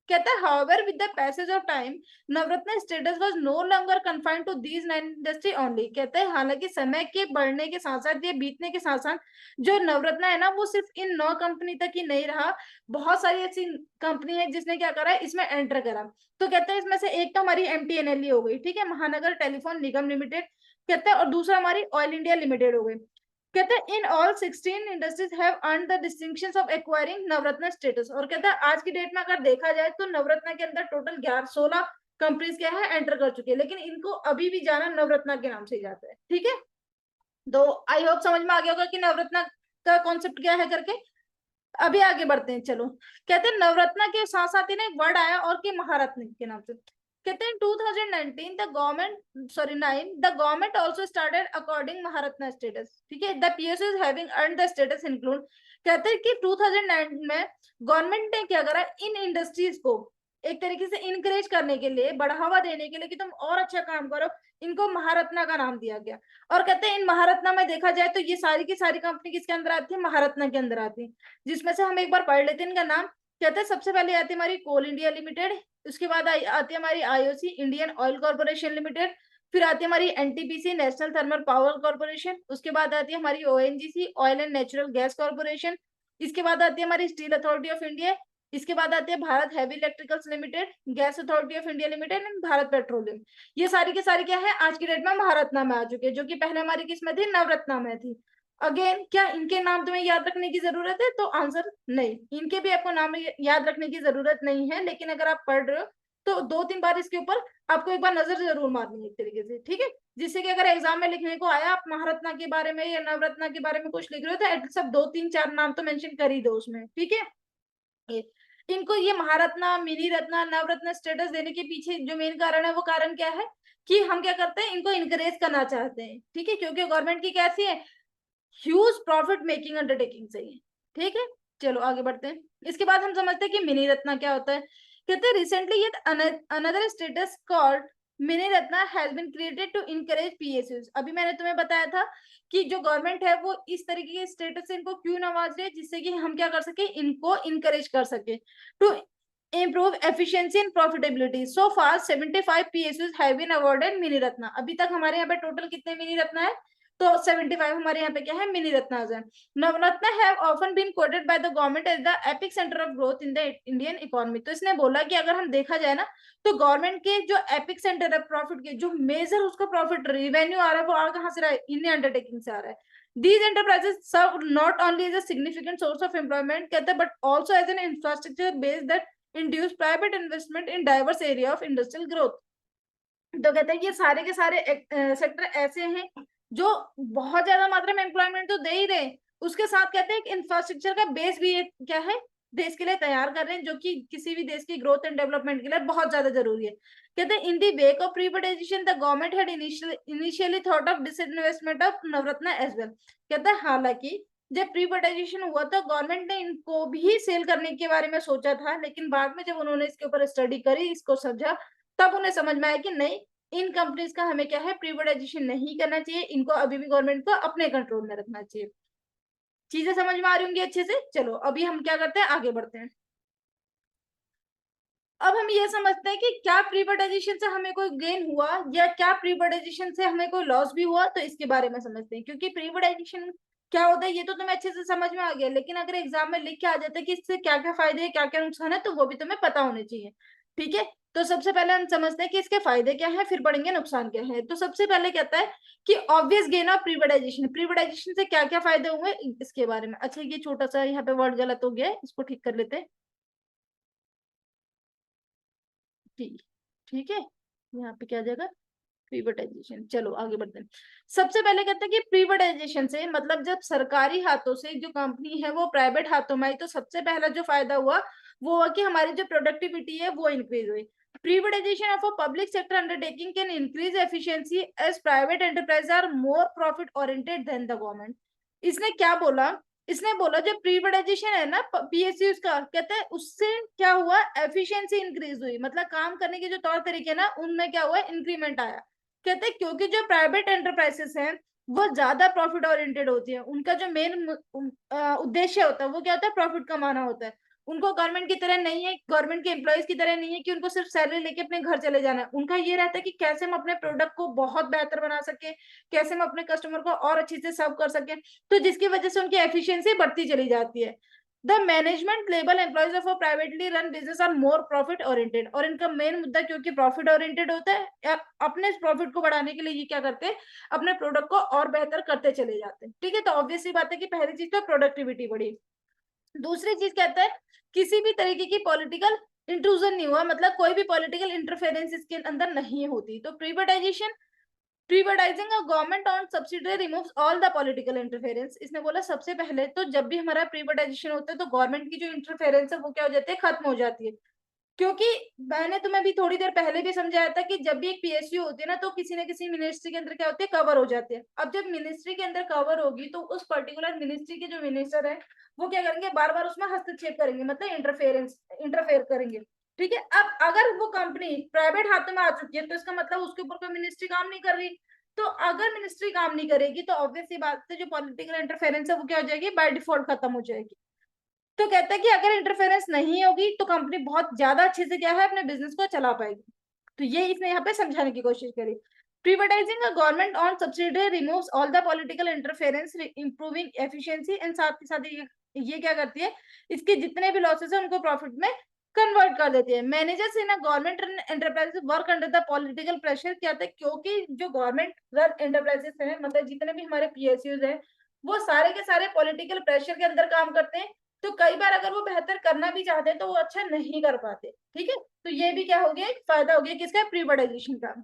कहता है however with the passage of time Navratna status was no longer confined to these 9 industry only। कहते हैं हालांकि समय के बढ़ने के साथ साथ ये बीतने के साथ साथ जो नवरत्न है ना वो सिर्फ इन 9 कंपनी तक ही नहीं रहा, बहुत सारी ऐसी कंपनी है जिसने क्या करा है इसमें एंटर करा। तो कहते हैं इसमें से एक तो हमारी एमटीएनएल हो गई, ठीक है, महानगर टेलीफोन निगम लिमिटेड कहते हैं, और दूसरा हमारी ऑयल इंडिया लिमिटेड हो गई। कहते हैं in all 16 industries have earned the distinctions of acquiring Navratna status. और कहता है आज की डेट में अगर देखा जाए तो नवरत्न के अंदर टोटल 16 कंपनीज क्या है एंटर कर चुकी है, लेकिन इनको अभी भी जाना नवरत्न के नाम से ही जाता है। ठीक है, तो आई होप समझ में आ गया होगा कि नवरत्न का कॉन्सेप्ट क्या है करके। अभी आगे बढ़ते हैं, चलो। कहते हैं नवरत्न के साथ साथ ही ना एक वर्ड आया और कि महारत्न के नाम से। कहते हैं 2019 the government sorry 9 the government also started according Maharatna status. ठीक है, the PSUs having earned the status include. कहते हैं कि 2009 में गवर्नमेंट ने क्या करा इन इंडस्ट्रीज को एक तरीके से इनकरेज करने के लिए, बढ़ावा देने के लिए कि तुम और अच्छा काम करो, इनको महारत्ना का नाम दिया गया। और कहते हैं इन महारत्ना में देखा जाए तो ये सारी की सारी कंपनी किसके अंदर आती है महारत्ना के अंदर आती है, जिसमें से हम एक बार पढ़ लेते हैं इनका नाम। कहते हैं सबसे पहले आती है हमारी कोल इंडिया लिमिटेड, उसके बाद आती है हमारी IOC Indian oil corporation limited, फिर आती है हमारी NTPC national thermal power corporation, उसके बाद आती है हमारी ONGC oil and natural gas corporation, इसके बाद आती है हमारी स्टील अथॉरिटी ऑफ इंडिया, इसके बाद आती है Bharat heavy electricals limited, gas authority of India limited and Bharat petroleum. ये सारी के सारी क्या है आज की डेट में महारत्ना में आ चुके हैं, जो कि पहले हमारी किस में थी नवरत्ना में थी। अगेन क्या इनके नाम तुम्हें याद रखने की जरूरत है? तो आंसर नहीं, इनके भी आपको नाम याद रखने की जरूरत नहीं है, लेकिन अगर आप पढ़ रहे हो तो 2-3 बार इसके ऊपर आपको एक बार नजर जरूर मारनी है एक तरीके से। ठीक है, जिससे कि अगर एग्जाम में लिखने को आया आप महारत्ना के बारे में या नवरत्ना के बारे में कुछ लिख रहे हो तो एटलीस्ट सब 2-3-4 नाम तो मेंशन कर ही दो उसमें। ठीक है, इनको ये महारत्ना मिनी रत्ना नवरत्न स्टेटस देने के पीछे जो मेन कारण है वो कारण क्या है कि हम क्या करते हैं इनको इनकरेज करना चाहते हैं। ठीक है, क्योंकि गवर्नमेंट की कैसी है ह्यूज प्रॉफिट मेकिंग अंडरटेकिंग चाहिए। ठीक है, चलो आगे बढ़ते हैं। इसके बाद हम समझते हैं कि मिनी रत्ना क्या होता है। कहते हैं रिसेंटली ये another status called mini Ratna has been created to encourage PSUs. अभी मैंने तुम्हें बताया था कि जो गवर्नमेंट है वो इस तरीके के स्टेटस से इनको क्यों नवाज रही है, जिससे कि हम क्या कर सके इनको इनकरेज कर सके to improve efficiency and profitability. So far 75 PSUs have been awarded mini Ratna. अभी तक हमारे यहाँ पे टोटल कितने मिनी रत्ना है? तो 75 हमारे यहाँ पे क्या है मिनी रत्नास है। Navratna have often been quoted by the government as the epicentre of growth in the Indian economy. तो इसने बोला कि अगर हम देखा जाए ना तो गवर्नमेंट के जो एपिक सेंटर है प्रॉफिट के, जो मेजर उसका प्रॉफिट रेवेन्यू आ रहा है वो आ कहाँ से रहा है इन्हीं अंडरटेकिंग से आ रहा है। These enterprises serve not only as a significant source of employment कहते हैं but also as an infrastructure base that induce private investment in diverse area of industrial growth। तो कहते हैं ये सारे के सारे सेक्टर ऐसे हैं जो बहुत ज्यादा मात्रा में एम्प्लॉयमेंट तो दे ही रहे, उसके साथ कहते हैं इंफ्रास्ट्रक्चर का बेस भी ये क्या है देश के लिए तैयार कर रहे हैं, जो कि किसी भी देश की ग्रोथ एंड डेवलपमेंट के लिए बहुत ज्यादा जरूरी है। कहते हैं in the wake of privatization the government had initially thought of disinvestment of Navratna as well. कहता है हालांकि जब प्रीवाइटाइजेशन हुआ तो गवर्नमेंट ने इनको भी सेल करने के बारे में सोचा था, लेकिन बाद में जब उन्होंने इसके ऊपर स्टडी करी इसको समझा तब उन्हें समझ में आया कि नहीं इन कंपनीज का हमें क्या है प्रीवाइटाइजेशन नहीं करना चाहिए, इनको अभी भी गवर्नमेंट को अपने कंट्रोल में रखना चाहिए। चीजें समझ में आ रही होंगी अच्छे से। चलो अभी हम क्या करते हैं आगे बढ़ते हैं। अब हम ये समझते हैं कि क्या प्रीबर्टाइजेशन से हमें कोई गेन हुआ या क्या प्रीबर्टाइजेशन से हमें कोई लॉस भी हुआ, तो इसके बारे में समझते हैं। क्योंकि प्रीबर्टाइजेशन क्या होता है ये तो तुम्हें अच्छे से समझ में आ गया, लेकिन अगर एग्जाम में लिख के आ जाता है कि इससे क्या क्या फायदे हैं क्या क्या नुकसान है, तो वो भी तुम्हें पता होने चाहिए। ठीक है, तो सबसे पहले हम समझते हैं कि इसके फायदे क्या है, फिर पढ़ेंगे नुकसान क्या है। तो सबसे पहले कहता है कि ऑब्वियस गेन ऑफ प्रीबर्टाइजेशन, प्रीबर्टाइजेशन से क्या क्या फायदे हुए इसके बारे में। अच्छा, ये छोटा सा यहाँ पे वर्ड गलत हो गया है, इसको ठीक कर लेते हैं। ठीक, ठीक है, यहाँ पे क्या आ जाएगा, प्रीवेटाइजेशन। चलो आगे बढ़ते हैं। सबसे पहले कहते हैं कि प्रीवेटाइजेशन से मतलब जब सरकारी हाथों से जो कंपनी है वो प्राइवेट हाथों में आई, तो सबसे पहला जो फायदा हुआ वो हुआ कि हमारी जो प्रोडक्टिविटी है वो इंक्रीज हुई। Privatization of a public sector undertaking can increase efficiency as private enterprise are more profit oriented than the government. इसने क्या बोला, इसने बोला जो प्रीवेटाइजेशन है ना पीएसयू का, कहते हैं उससे क्या हुआ, एफिशिएंसी इंक्रीज हुई, मतलब काम करने के जो तौर तरीके ना उनमें क्या हुआ, इंक्रीमेंट आया। कहते हैं क्योंकि जो प्राइवेट एंटरप्राइजेस हैं वो ज्यादा प्रॉफिट ओरिएंटेड होती है, उनका जो मेन उद्देश्य होता है वो क्या होता है, प्रॉफिट कमाना होता है। उनको गवर्नमेंट की तरह नहीं है, गवर्नमेंट के एम्प्लॉयज की तरह नहीं है कि उनको सिर्फ सैलरी लेके अपने घर चले जाना है। उनका ये रहता है कि कैसे हम अपने प्रोडक्ट को बहुत बेहतर बना सके, कैसे हम अपने कस्टमर को और अच्छे से सर्व कर सके, तो जिसकी वजह से उनकी एफिशिएंसी बढ़ती चली जाती है। The management level employees of a privately run business are more profit oriented, और इनका मेन मुद्दा क्योंकि प्रॉफिट ओरिएंटेड होता है, या अपने प्रॉफिट को बढ़ाने के लिए ये क्या करते हैं, अपने प्रोडक्ट को और बेहतर करते चले जाते हैं। ठीक है, तो ऑब्वियसली बात है कि पहली चीज तो प्रोडक्टिविटी बढ़ी। दूसरी चीज कहता है किसी भी तरीके की पॉलिटिकल इंट्रूजन नहीं हुआ, मतलब कोई भी पॉलिटिकल इंटरफेरेंस इसके अंदर नहीं होती। तो privatization, privatizing a government on subsidy removes all the political interference. इसने बोला सबसे पहले तो जब भी हमारा प्रीवेटाइजेशन होता है तो गवर्नमेंट की जो इंटरफेरेंस है वो क्या हो जाती है, खत्म हो जाती है। क्योंकि मैंने तुम्हें भी थोड़ी देर पहले भी समझाया था कि जब भी एक पीएसयू होती है ना तो किसी न किसी मिनिस्ट्री के अंदर क्या होती है, कवर हो जाती है। अब जब मिनिस्ट्री के अंदर कवर होगी तो उस पर्टिकुलर मिनिस्ट्री के जो मिनिस्टर है वो क्या करेंगे, बार बार उसमें हस्तक्षेप करेंगे, मतलब इंटरफेयर करेंगे। ठीक है, अब अगर वो कंपनी प्राइवेट हाथों में आ चुकी है तो इसका मतलब उसके ऊपर कोई मिनिस्ट्री काम नहीं कर रही। तो अगर मिनिस्ट्री काम नहीं करेगी तो ऑब्वियस सी बात है जो पॉलिटिकल इंटरफेरेंस है वो क्या हो जाएगी, बाय डिफॉल्ट खत्म हो जाएगी। तो कहता है कि अगर इंटरफेरेंस नहीं होगी तो कंपनी बहुत ज्यादा अच्छे से क्या है अपने बिजनेस को चला पाएगी। तो ये इसने यहाँ पे समझाने की कोशिश करी। Privatizing a government on subsidy removes all the political interference, improving efficiency, and साथ ही साथ ये क्या करती है, इसके जितने भी लॉसेस है उनको प्रॉफिट में कन्वर्ट कर देती है। Managers in a government run enterprises work under the political pressure, क्या होता है क्योंकि जो गवर्नमेंट रन एंटरप्राइजेस है, मतलब जितने भी हमारे पीएसयूज हैं वो सारे के सारे पॉलिटिकल प्रेशर के अंदर काम करते हैं। तो कई बार अगर वो बेहतर करना भी चाहते हैं तो वो अच्छा नहीं कर पाते। ठीक है, तो ये भी क्या हो गया, एक फायदा हो गया किसका, प्रीबर्टाइजेशन का।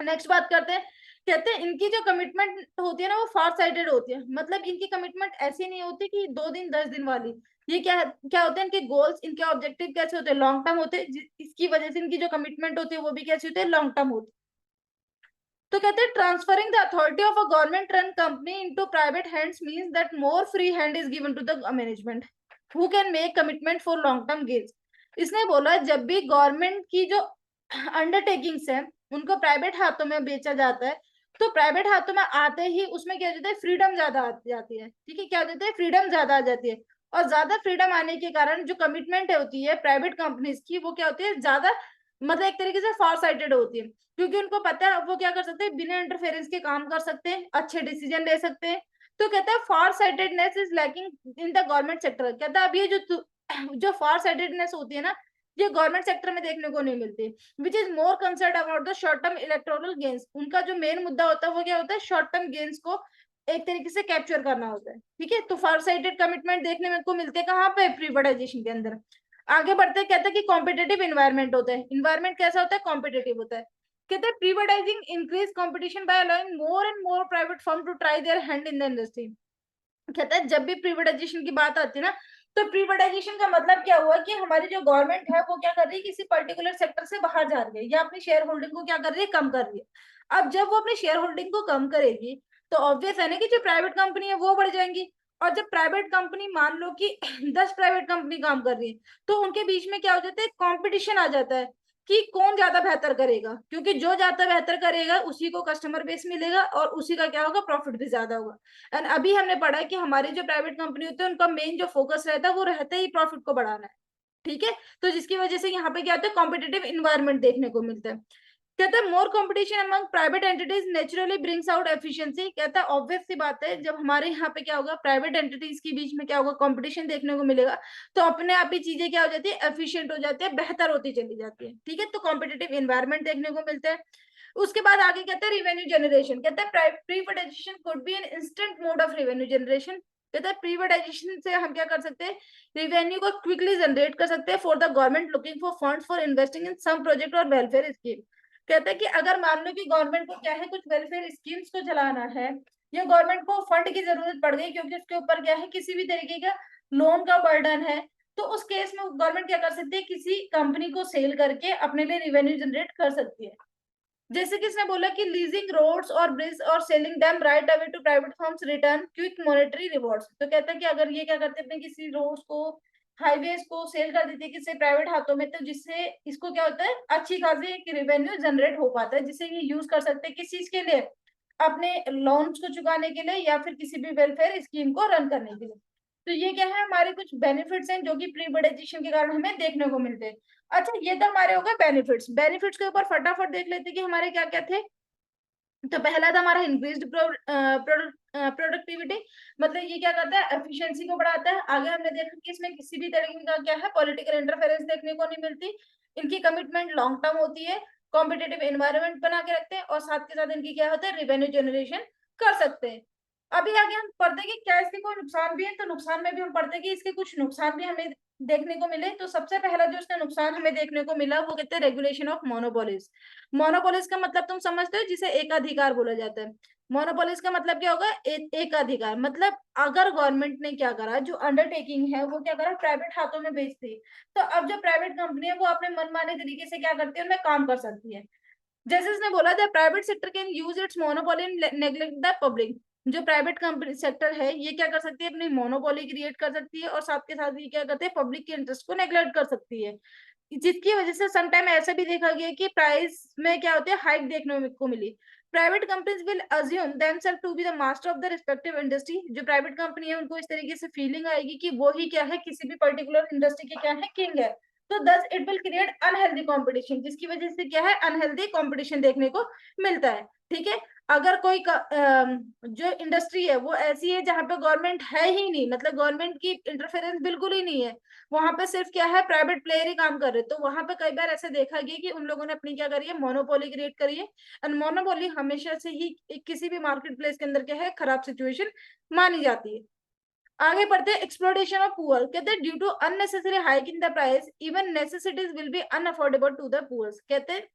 नेक्स्ट बात करते हैं, कहते हैं इनकी जो कमिटमेंट होती है ना वो फार साइडेड होती है, मतलब इनकी कमिटमेंट ऐसी नहीं होती कि 2 दिन 10 दिन वाली। ये क्या होते हैं, इनके गोल्स, इनके ऑब्जेक्टिव कैसे होते हैं, लॉन्ग टर्म होते हैं। इसकी वजह से इनकी जो कमिटमेंट होती है वो भी कैसी होती है, लॉन्ग टर्म होती है। तो कहते हैं transferring the authority of a government run company into private hands means that more free hand is given to the management who can make commitment for long term gains. इसने बोला जब भी government की जो अंडरटेकिंग्स है उनको private हाथों में बेचा जाता है, तो प्राइवेट हाथों में आते ही उसमें क्या हो जाता है, फ्रीडम ज्यादा आ जाती है। ठीक है, क्या हो जाता है, फ्रीडम ज्यादा आ जाती है। और ज्यादा फ्रीडम आने के कारण जो कमिटमेंट होती है प्राइवेट कंपनीज की वो क्या होती है, ज्यादा मतलब एक तरीके से फार साइटेड होती है। क्योंकि उनको पता है अब वो क्या कर सकते हैं, बिना इंटरफेरेंस के काम कर सकते हैं, अच्छे डिसीजन ले सकते हैं। तो कहता है फार sightedness is lacking in the government sector. कहता है अब ये जो फार साइटेडनेस होती है ना ये गवर्नमेंट सेक्टर में देखने को नहीं मिलती, which is more concern about the short term electoral gains. उनका जो मेन मुद्दा होता है वो क्या होता है, शॉर्ट टर्म गेन्स को एक तरीके से कैप्चर करना होता है। ठीक है, तो फार साइटेड कमिटमेंट देखने में को मिलते हैं कहाँ पे, प्रीबर्टाइजेशन के अंदर। आगे बढ़ते कहते हैं कि कॉम्पिटेटिव इन्वायरमेंट होता है। इन्वायरमेंट कैसा होता है, कॉम्पिटेटिव होता है। कहते हैं privatizing increase competition by allowing more and more private firm to try their hand in the industry. कहता है जब भी प्रीबर्टाइजेशन की बात आती है ना तो प्रीबर्टाइजेशन का मतलब क्या हुआ कि हमारी जो गवर्नमेंट है वो क्या कर रही है, किसी पर्टिकुलर सेक्टर से बाहर जा रही है या अपनी शेयर होल्डिंग को क्या कर रही है, कम कर रही है। अब जब वो अपनी शेयर होल्डिंग को कम करेगी तो ऑब्वियस है ना कि जो प्राइवेट कंपनी है वो बढ़ जाएंगी। और जब प्राइवेट कंपनी मान लो कि 10 प्राइवेट कंपनी काम कर रही है तो उनके बीच में क्या हो जाता है, कंपटीशन आ जाता है कि कौन ज्यादा बेहतर करेगा, क्योंकि जो ज्यादा बेहतर करेगा उसी को कस्टमर बेस मिलेगा और उसी का क्या होगा, प्रॉफिट भी ज्यादा होगा। एंड अभी हमने पढ़ा है कि हमारी जो प्राइवेट कंपनी होती है उनका मेन जो फोकस रहता है वो रहता है ही प्रॉफिट को बढ़ाना है। ठीक है, तो जिसकी वजह से यहाँ पे क्या होता है, कॉम्पिटेटिव इन्वायरमेंट देखने को मिलता है। कहता है more competition among private entities naturally brings out efficiency. कहता है ऑब्वियस सी बात है, जब हमारे यहाँ पे क्या होगा, प्राइवेट एंटिटीज के बीच में क्या होगा, कंपटीशन देखने को मिलेगा, तो अपने आप ही चीजें क्या हो जाती है, एफिशिएंट हो जाती है, बेहतर होती चली जाती है। ठीक है, तो कॉम्पिटेटिव इन्वायरमेंट देखने को मिलता है। उसके बाद आगे कहता है रिवेन्यू जनरेशन। कहता है privatization could be an instant mode of revenue generation. कहता है प्रीवटाइजेशन से हम क्या कर सकते हैं, रिवेन्यू को क्विकली जनरेट कर सकते हैं for the government looking for funds for investing in some project और वेलफेयर स्कीम। कहता है कि अगर मान लो कि गवर्नमेंट को क्या है, कुछ वेलफेयर स्कीम्स को चलाना है, या गवर्नमेंट को फंड की जरूरत पड़ गई क्योंकि उसके ऊपर क्या है, किसी भी तरीके का लोन का बर्डन है, तो उस केस में गवर्नमेंट क्या कर सकती है, किसी कंपनी को सेल करके अपने लिए रिवेन्यू जनरेट कर सकती है। जैसे कि इसने बोला कि लीजिंग रोड्स और ब्रिज और selling them right away to private firms return quick monetary rewards. तो कहता है कि अगर ये क्या करते हैं, अपने किसी रोड्स को, हाईवेज को सेल कर देती है किसी प्राइवेट हाथों में, तो जिससे इसको क्या होता है, अच्छी खासी एक रेवेन्यू जनरेट हो पाता है, जिसे ये यूज कर सकते हैं किस चीज के लिए, अपने लोन्स को चुकाने के लिए या फिर किसी भी वेलफेयर स्कीम को रन करने के लिए। तो ये क्या है, हमारे कुछ बेनिफिट्स हैं जो कि प्रीबोर्डाइजेशन के कारण हमें देखने को मिलते हैं। अच्छा, ये तो हमारे हो गए बेनिफिट्स। बेनिफिट्स के ऊपर फटाफट देख लेते हैं कि हमारे क्या क्या थे। तो पहला था हमारा इंक्रीज्ड प्रोडक्टिविटी, मतलब ये क्या करता है, एफिशिएंसी को बढ़ाता है। आगे हमने देखा कि इसमें किसी भी तरीके का क्या है, पॉलिटिकल इंटरफेरेंस देखने को नहीं मिलती। इनकी कमिटमेंट लॉन्ग टर्म होती है, कॉम्पिटेटिव एनवायरनमेंट बना के रखते हैं, और साथ के साथ इनकी क्या होता है, रेवेन्यू जनरेशन कर सकते हैं। अभी आगे हम पढ़ते हैं कि क्या इसके कोई नुकसान भी है, तो नुकसान में भी हम पढ़ते हैं कि इसके कुछ नुकसान भी हमें देखने को मिले। तो सबसे पहला जो इसका नुकसान हमें देखने को मिला वो कहते हैं रेगुलेशन ऑफ मोनोपोलीज। मोनोपोलिस का मतलब तुम समझते हो, जिसे एकाधिकार बोला जाता है। मोनोपोलिस का मतलब क्या होगा, एकाधिकार। मतलब अगर गवर्नमेंट ने क्या करा, जो अंडरटेकिंग है वो क्या करा, प्राइवेट हाथों में बेच दी, तो अब जो प्राइवेट कंपनी है वो अपने मनमाने तरीके से क्या करती है, उनमें काम कर सकती है। जैसे इसने बोला था, private sector can use it's monopoly in neglect the public. जो प्राइवेट कंपनी सेक्टर है, ये क्या कर सकती है, अपनी मोनोपोली क्रिएट कर सकती है, और साथ के साथ ये क्या करते हैं, पब्लिक के इंटरेस्ट को नेग्लेक्ट कर सकती है। जिसकी वजह से समटाइम ऐसा भी देखा गया कि प्राइस में क्या होता है, हाइक देखने को मिली। Private companies will assume themselves to be the master of the respective industry. जो प्राइवेट कंपनी है उनको इस तरीके से फीलिंग आएगी कि वो ही क्या है, किसी भी पर्टिकुलर इंडस्ट्री के क्या है, किंग है। तो thus it will create unhealthy competition, जिसकी वजह से क्या है, अनहेल्दी कंपटीशन देखने को मिलता है। ठीक है, अगर कोई जो इंडस्ट्री है वो ऐसी है जहां पे गवर्नमेंट है ही नहीं, मतलब गवर्नमेंट की इंटरफेरेंस बिल्कुल ही नहीं है, वहां पे सिर्फ क्या है, प्राइवेट प्लेयर ही काम कर रहे, तो वहां पे कई बार ऐसे देखा गया कि उन लोगों ने अपनी क्या करी है, मोनोपोली क्रिएट करी है। एंड मोनोपोली हमेशा से ही किसी भी मार्केट प्लेस के अंदर क्या है, खराब सिचुएशन मानी जाती है। आगे बढ़ते हैं, एक्सप्लोटेशन ऑफ पुअर। कहते हैं due to unnecessary hike in the price even necessities will be unaffordable to the poors. कहते हैं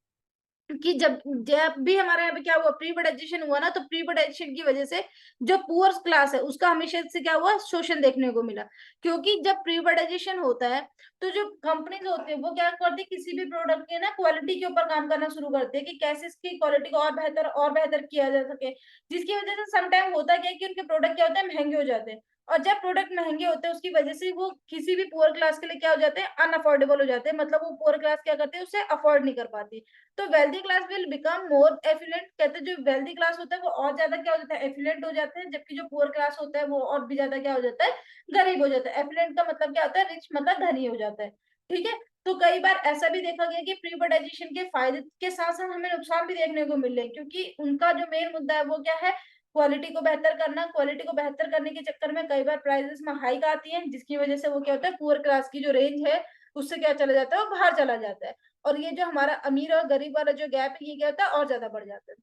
कि जब जब भी हमारे यहाँ पे क्या हुआ, प्रीबोर्डाइजेशन हुआ ना, तो प्रीबोर्डाइजेशन की वजह से जो पुअर क्लास है उसका हमेशा से क्या हुआ, शोषण देखने को मिला। क्योंकि जब प्रीबोर्डाइजेशन होता है तो जो कंपनीज होती है वो क्या करती है, किसी भी प्रोडक्ट के ना क्वालिटी के ऊपर काम करना शुरू करते हैं कि कैसे इसकी क्वालिटी को और बेहतर किया जा सके। जिसकी वजह से समटाइम होता क्या है कि उनके प्रोडक्ट क्या होते हैं, महंगे हो जाते हैं। और जब प्रोडक्ट महंगे होते हैं उसकी वजह से वो किसी भी पुअर क्लास के लिए क्या हो जाते हैं, अनअफोर्डेबल हो जाते हैं। मतलब वो पुअर क्लास क्या करते हैं, उसे अफोर्ड नहीं कर पाती। तो wealthy class will become more effluent. कहते हैं जो वेल्दी क्लास होता है वो और ज्यादा क्या हो जाता है, एफिलेंट हो जाते हैं, जबकि जो पुअर क्लास होता है वो और भी ज्यादा क्या हो जाता है, गरीब हो जाता है। एफिलेंट का मतलब क्या होता है, रिच मतलब धनी हो जाता है। ठीक है, तो कई बार ऐसा भी देखा गया कि प्रीबोर्डाइजेशन के फायदे के साथ साथ हमें नुकसान भी देखने को मिल रहे हैं, क्योंकि उनका जो मेन मुद्दा है वो क्या है, क्वालिटी को बेहतर करना। क्वालिटी को बेहतर करने के चक्कर में कई बार प्राइसेस में हाइक आती है, जिसकी वजह से वो क्या होता है, पुअर क्लास की जो रेंज है उससे क्या चला जाता है, वो बाहर चला जाता है। और ये जो हमारा अमीर और गरीब वाला जो गैप है, ये क्या होता है, और ज्यादा बढ़ जाता है।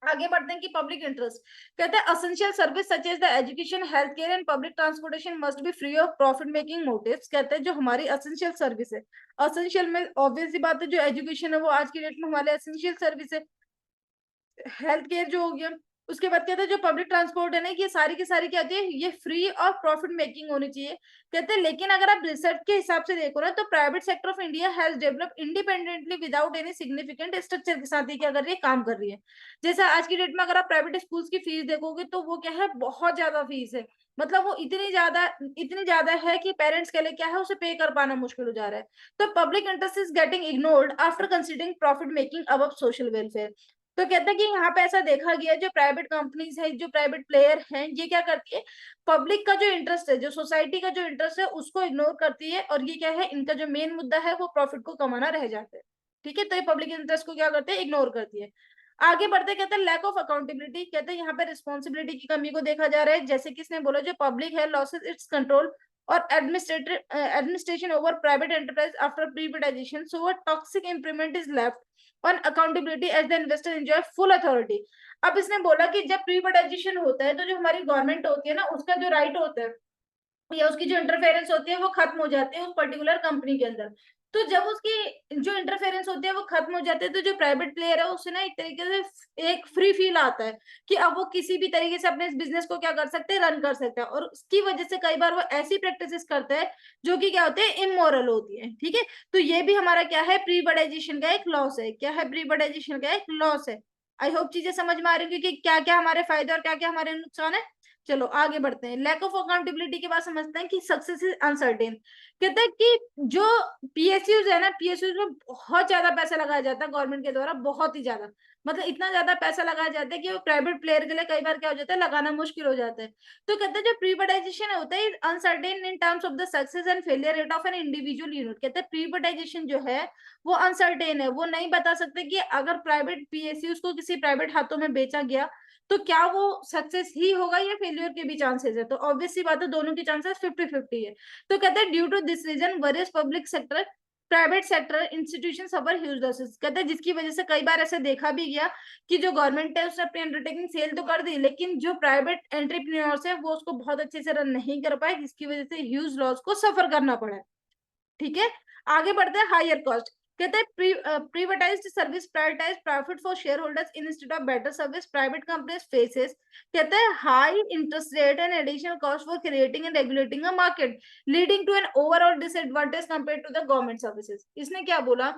आगे बढ़ते हैं कि पब्लिक इंटरेस्ट। कहते हैं essential service such as the education, health care and public transportation must be free of profit making motives. कहते हैं जो हमारी असेंशियल सर्विस है, असेंशियल में ऑब्वियस सी बात है, जो एजुकेशन है वो आज की डेट में हमारे एसेंशियल सर्विस है। हेल्थ केयर जो हो गया, उसके बाद कहते हैं जो पब्लिक ट्रांसपोर्ट है ना, ये सारी की सारी क्या होती है, ये फ्री और प्रॉफिट मेकिंग होनी चाहिए। कहते हैं लेकिन अगर आप रिसर्च के हिसाब से देखो ना, तो private sector of India has develop independently without any significant structure के साथ ही क्या कर रही है, काम कर रही है। जैसे आज की डेट में अगर आप प्राइवेट स्कूल्स की फीस देखोगे तो वो क्या है, बहुत ज्यादा फीस है। मतलब वो इतनी ज्यादा है कि पेरेंट्स के लिए क्या है, उसे पे कर पाना मुश्किल हो जा रहा है। तो public interest is getting ignored after considering profit making above social welfare. तो कहता है कि यहाँ पे ऐसा देखा गया, जो प्राइवेट कंपनीज है, जो प्राइवेट प्लेयर हैं, ये क्या करती है, पब्लिक का जो इंटरेस्ट है, जो सोसाइटी का जो इंटरेस्ट है, उसको इग्नोर करती है, और ये क्या है, इनका जो मेन मुद्दा है वो प्रॉफिट को कमाना रह जाता है। ठीक है, तो ये पब्लिक इंटरेस्ट को क्या करते हैं, इग्नोर करती है। आगे बढ़ते कहते हैं लैक ऑफ अकाउंटेबिलिटी, कहते हैं यहाँ पे रिस्पॉन्सिबिलिटी की कमी को देखा जा रहा है। जैसे किसने बोला, जो पब्लिक है लॉसेस इट्स कंट्रोल और administration over private enterprise after privatization, so a toxic improvement is left on accountability as the investor enjoy full authority. अब इसने बोला कि जब प्रीविटाइजेशन होता है तो जो हमारी गवर्नमेंट होती है ना, उसका जो राइट होता है या उसकी जो इंटरफेरेंस होती है वो खत्म हो जाती है उस पर्टिकुलर कंपनी के अंदर। तो जब उसकी जो इंटरफेरेंस होती है वो खत्म हो जाती है, तो जो प्राइवेट प्लेयर है उसे ना एक तरीके से एक फ्री फील आता है कि अब वो किसी भी तरीके से अपने बिजनेस को क्या कर सकते हैं, रन कर सकते हैं। और उसकी वजह से कई बार वो ऐसी प्रैक्टिसेस करते हैं जो कि क्या होते हैं, इमोरल होती है। ठीक है, तो ये भी हमारा क्या है, प्रीबडाइजेशन का एक लॉस है। क्या है, प्रीबडाइजेशन का एक लॉस है। आई होप चीजें समझ में आ रही होंगी कि क्या क्या हमारे फायदे और क्या क्या हमारे नुकसान है। चलो आगे बढ़ते हैं। लैक ऑफ अकाउंटेबिलिटी के बाद समझते हैं कि सक्सेस इज अनसर्टेन। कहते हैं कि जो पीएसयूज है ना, पीएसयूज में बहुत ज्यादा पैसा लगाया जाता है गवर्नमेंट के द्वारा, बहुत ही ज्यादा, मतलब इतना ज्यादा पैसा लगाया जाता है कि वो प्राइवेट प्लेयर के लिए कई बार क्या हो जाता है, लगाना मुश्किल हो जाता है। तो कहते हैं जो प्रीबटाइजेशन होता है uncertain in terms of the success and failure rate of an individual unit. कहते हैं प्रीबटाइजेशन जो है वो अनसर्टेन है, वो नहीं बता सकते कि अगर प्राइवेट पीएसयूज को किसी प्राइवेट हाथों में बेचा गया तो क्या वो सक्सेस ही होगा या फेलियर के भी चांसेस है। तो ऑब्वियस सी बात है, दोनों की चांसेस 50-50 है। तो कहते हैं due to this reason various public sector private sector institution suffer huge losses. कहते हैं जिसकी वजह से कई बार ऐसे देखा भी गया कि जो गवर्नमेंट है उसने अपनी अंडरटेकिंग सेल तो कर दी, लेकिन जो प्राइवेट एंटरप्रेन्योर्स है वो उसको बहुत अच्छे से रन नहीं कर पाए, जिसकी वजह से ह्यूज लॉस को सफर करना पड़ा है। ठीक है, आगे बढ़ते हैं हायर कॉस्ट। कहते हैं privatized service prioritize profit for share holders instead of better service private companies faces. कहते हैं high interest rate and additional cost for creating and regulating a market leading to an overall disadvantage compare to the government services. इसने क्या बोला,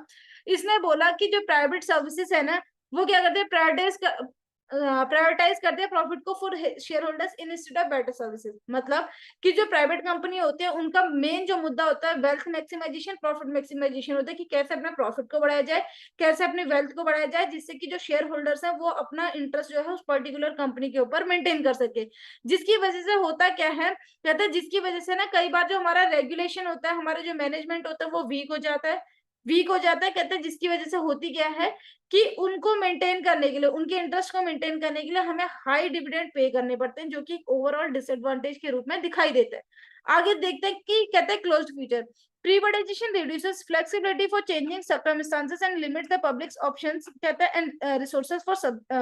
इसने बोला कि जो private services है ना, वो क्या करते हैं, प्रायोरिटाइज करते हैं प्रॉफिट को for share holders instead of better services. मतलब कि जो प्राइवेट कंपनी होते हैं उनका मेन जो मुद्दा होता है वेल्थ मैक्सिमाइजेशन, प्रॉफिट मैक्सिमाइजेशन होता है, कि कैसे अपने प्रॉफिट को बढ़ाया जाए, कैसे अपनी वेल्थ को बढ़ाया जाए, जिससे कि जो शेयर होल्डर्स है वो अपना इंटरेस्ट जो है उस पर्टिकुलर कंपनी के ऊपर मेंटेन कर सके। जिसकी वजह से होता क्या है, कहते हैं जिसकी वजह से ना कई बार जो हमारा रेगुलेशन होता है, हमारा जो मैनेजमेंट होता है वो वीक हो जाता है, वीक हो जाता है। कहते हैं जिसकी वजह से होती क्या है कि उनको मेंटेन करने के लिए, उनके इंटरेस्ट को मेंटेन करने के लिए हमें हाई डिविडेंड पे करने पड़ते हैं, जो कि ओवरऑल डिसएडवांटेज के रूप में दिखाई देता है। आगे देखते हैं कि कहते हैं closed future privatization reduces flexibility for changing circumstances and limits the public's options. कहते हैं and resources for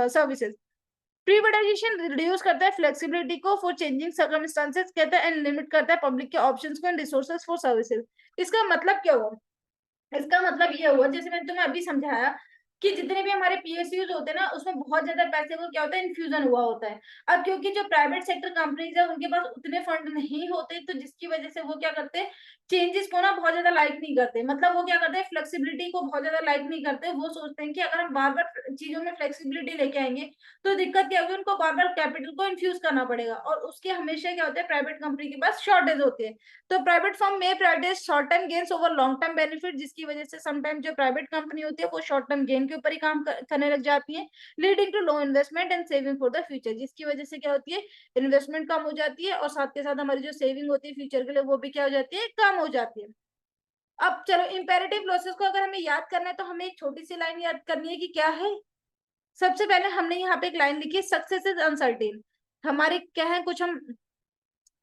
services. Privatization reduce करता है फ्लेक्सिबिलिटी को फॉर चेंजिंग सर्कमस्टांसेस, कहते हैं एंड लिमिट करता है पब्लिक के ऑप्शंस को एंड रिसोर्सेज फॉर सर्विसेज। इसका मतलब क्या हुआ, इसका मतलब ये हुआ, जैसे मैंने तुम्हें अभी समझाया कि जितने भी हमारे पीएसयूज होते हैं ना, उसमें बहुत ज्यादा पैसे को क्या होता है, इन्फ्यूजन हुआ होता है। अब क्योंकि जो प्राइवेट सेक्टर कंपनीज है उनके पास उतने फंड नहीं होते, तो जिसकी वजह से वो क्या करते हैं, चेंजेस को ना बहुत ज्यादा लाइक नहीं करते। मतलब वो क्या करते हैं, फ्लेक्सिबिलिटी को बहुत ज्यादा लाइक नहीं करते। वो सोचते हैं कि अगर हम बार बार चीजों में फ्लेक्सिबिलिटी लेके आएंगे तो दिक्कत क्या होगी, उनको बार बार कैपिटल को इन्फ्यूज करना पड़ेगा, और उसके हमेशा क्या होता है, प्राइवेट कंपनी के पास शॉर्टेज होती है। तो प्राइवेट फर्म में prioritise short term gains over long term benefit, जिसकी वजह से समटाइम जो प्राइवेट कंपनी होती है वो शॉर्ट टर्म गेन के ऊपर ही काम करने लग जाती है, leading to low investment and saving for the future. जिसकी वजह से क्या होती है, इन्वेस्टमेंट कम हो जाती है, और साथ के साथ हमारी जो सेविंग होती है फ्यूचर के लिए वो भी क्या हो जाती है, कम हो जाती है। अब चलो इंपेरेटिव लॉसेस को अगर हमें याद करना है तो हमें एक छोटी सी लाइन याद करनी है कि क्या है। सबसे पहले हमने यहाँ पे एक लाइन लिखी, सक्सेस इज अनसर्टेन। हमारे क्या है कुछ, हम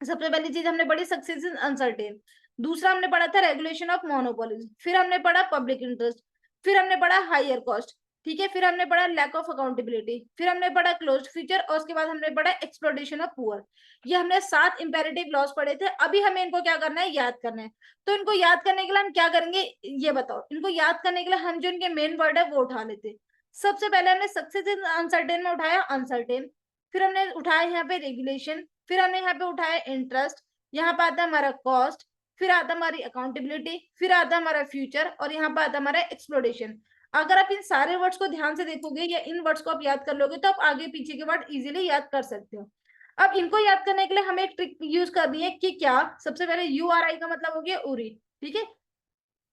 सबसे पहली चीज हमने पढ़ी सक्सेस इज अनसर्टेन। दूसरा हमने पढ़ा था रेगुलेशन ऑफ मोनोपोलीज। फिर हमने पढ़ा पब्लिक इंटरेस्ट। फिर हमने पढ़ा हायर कॉस्ट। ठीक है, फिर हमने पढ़ा लैक ऑफ अकाउंटेबिलिटी। फिर हमने पढ़ा क्लोज्ड फ्यूचर, और उसके बाद हमने पढ़ा एक्सप्लॉयटेशन ऑफ पुअर। ये हमने 7 इंपेरेटिव लॉस पढ़े थे। अभी हमें इनको क्या करना है, याद करना है। तो इनको याद करने के लिए हम क्या करेंगे, ये बताओ। इनको याद करने के लिए हम जो इनके मेन वर्ड है वो उठा लेते। सबसे पहले हमने सक्सेस इन अनसर्टेन में उठाया अनसर्टेन। फिर हमने उठाया यहाँ पे रेगुलेशन। फिर हमने यहाँ पे उठाया इंटरेस्ट। यहाँ पे आता है हमारा कॉस्ट। फिर आता है हमारी अकाउंटेबिलिटी। फिर आता है हमारा फ्यूचर, और यहाँ पे आता है हमारा एक्सप्लोरेशन। अगर आप इन सारे वर्ड्स को ध्यान से देखोगे या इन वर्ड्स को आप याद कर लोगे तो आप आगे पीछे के वर्ड इजीली याद कर सकते हो। अब इनको याद करने के लिए हमें एक ट्रिक यूज करनी है कि क्या, सबसे पहले URI का मतलब हो गया उरी। ठीक है,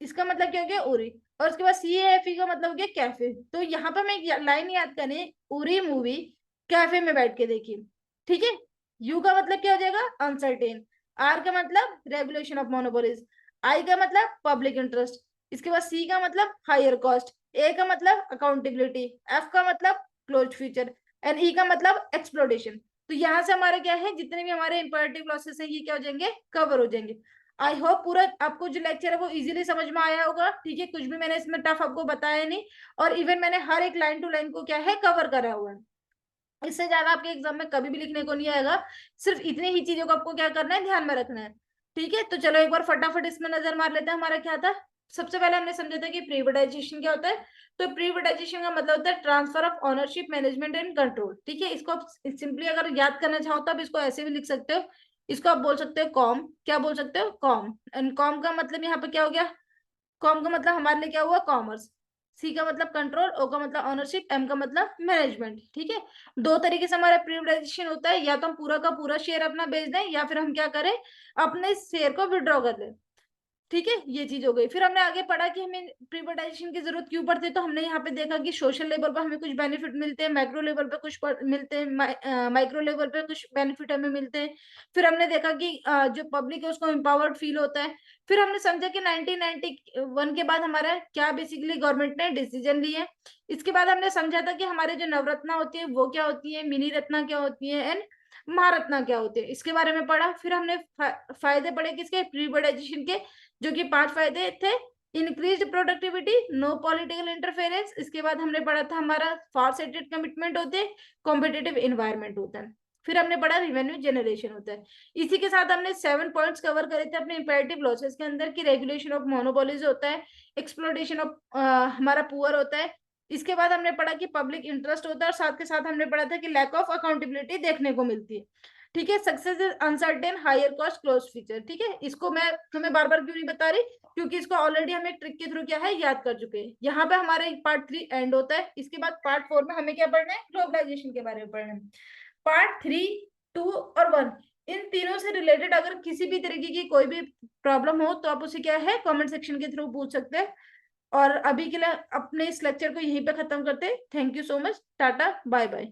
इसका मतलब क्या हो गया उरी, और उसके बाद CAFE का मतलब हो गया कैफे। तो यहाँ पर मैं लाइन याद करें, उरी मूवी कैफे में बैठ के देखी, ठीक है। यू का मतलब क्या हो जाएगा अनसर्टेन, आर का मतलब रेगुलेशन ऑफ मोनोपोलीज, आई का मतलब पब्लिक इंटरेस्ट, इसके बाद सी का मतलब हायर कॉस्ट, ए का मतलब अकाउंटेबिलिटी, एफ का मतलब क्लोज फ्यूचर, एंड ई का मतलब एक्सप्लोटेशन। तो यहाँ से हमारे क्या है, जितने भी हमारे इंपैरेटिव क्लॉसेस है ये क्या हो जाएंगे, कवर हो जाएंगे। आई होप पूरा आपको जो लेक्चर है वो इजीली समझ में आया होगा, ठीक है, कुछ भी मैंने इसमें टफ आपको बताया नहीं, और इवन मैंने हर एक लाइन टू लाइन को क्या है कवर करा हुआ है। इससे ज्यादा आपके एग्जाम में कभी भी लिखने को नहीं आएगा, सिर्फ इतनी ही चीजों को आपको क्या करना है, ध्यान में रखना है, ठीक है। तो चलो एक बार फटाफट इसमें नजर मार लेते हैं, हमारा क्या था। सबसे पहले हमने समझा था कि प्रीवेटाइजेशन क्या होता है। तो प्रीवेटाइजेशन का मतलब होता है transfer of ownership, management and control, ठीक है। इसको आप सिंपली अगर याद करना चाहो तो आप इसको ऐसे भी लिख सकते हो, इसको आप बोल सकते हो कॉम, क्या बोल सकते हो कॉम, एंड कॉम का मतलब यहाँ पे क्या हो गया, कॉम का मतलब हमारे लिए क्या हुआ कॉमर्स, सी का मतलब कंट्रोल, ओ का मतलब ऑनरशिप, एम का मतलब मैनेजमेंट, ठीक है। दो तरीके से हमारा प्रिविलेजेशन होता है, या तो हम पूरा का पूरा शेयर अपना बेच दें, या फिर हम क्या करें, अपने शेयर को विड्रॉ कर लें, ठीक है। ये चीज हो गई। फिर हमने आगे पढ़ा कि हमें प्रिवेटाइजेशन की जरूरत क्यों पड़ती है, तो हमने यहाँ पे देखा कि सोशल लेवल पर हमें कुछ बेनिफिट मिलते हैं, मैक्रो लेवल पे कुछ मिलते हैं, माइक्रो लेवल पे कुछ बेनिफिट हमें मिलते हैं। फिर हमने देखा कि जो पब्लिक है उसको एम्पावर्ड फील होता है। फिर हमने समझा कि 1991 के बाद हमारा क्या बेसिकली गवर्नमेंट ने डिसीजन लिए। इसके बाद हमने समझा था कि हमारे जो नवरत्ना होती है वो क्या होती है, मिनी रत्ना क्या होती है, एंड महारत्ना क्या होते हैं, इसके बारे में पढ़ा। फिर हमने फायदे पढ़े किसके, प्रीवेटाइजेशन के, जो कि 5 फायदे थे। Increase productivity, no political interference, इसके बाद हमने पढ़ा था हमारा फार साइटेड कमिटमेंट होते हैं, कॉम्पिटेटिव इन्वायरमेंट होता है। फिर हमने पढ़ा रिवेन्यू जनरेशन होता है। इसी के साथ हमने 7 पॉइंट्स कवर करे थे अपने इंपेरेटिव लॉसेस के अंदर, की रेगुलेशन ऑफ मोनोपोलीज होता है, एक्सप्लोटेशन ऑफ हमारा पुअर होता है। इसके बाद हमने पढ़ा कि पब्लिक इंटरेस्ट होता है, और साथ के साथ हमने पढ़ा था कि लैक ऑफ अकाउंटेबिलिटी देखने को मिलती है, ठीक है। Success is uncertain, higher cost, close feature, ठीक है। इसको मैं तुम्हें बार बार क्यों नहीं बता रही, क्योंकि इसको ऑलरेडी हम एक ट्रिक के थ्रू क्या है याद कर चुके हैं। यहाँ पे हमारा पार्ट 3 एंड होता है, इसके बाद पार्ट 4 में हमें क्या पढ़ना है, ग्लोबलाइजेशन के बारे में पढ़ना है। पार्ट 3, 2 और 1 इन तीनों से रिलेटेड अगर किसी भी तरीके की कोई भी प्रॉब्लम हो तो आप उसे क्या है कमेंट सेक्शन के थ्रू पूछ सकते हैं। और अभी के लिए अपने इस लेक्चर को यहीं पे खत्म करते हैं। Thank you so much, tata bye bye.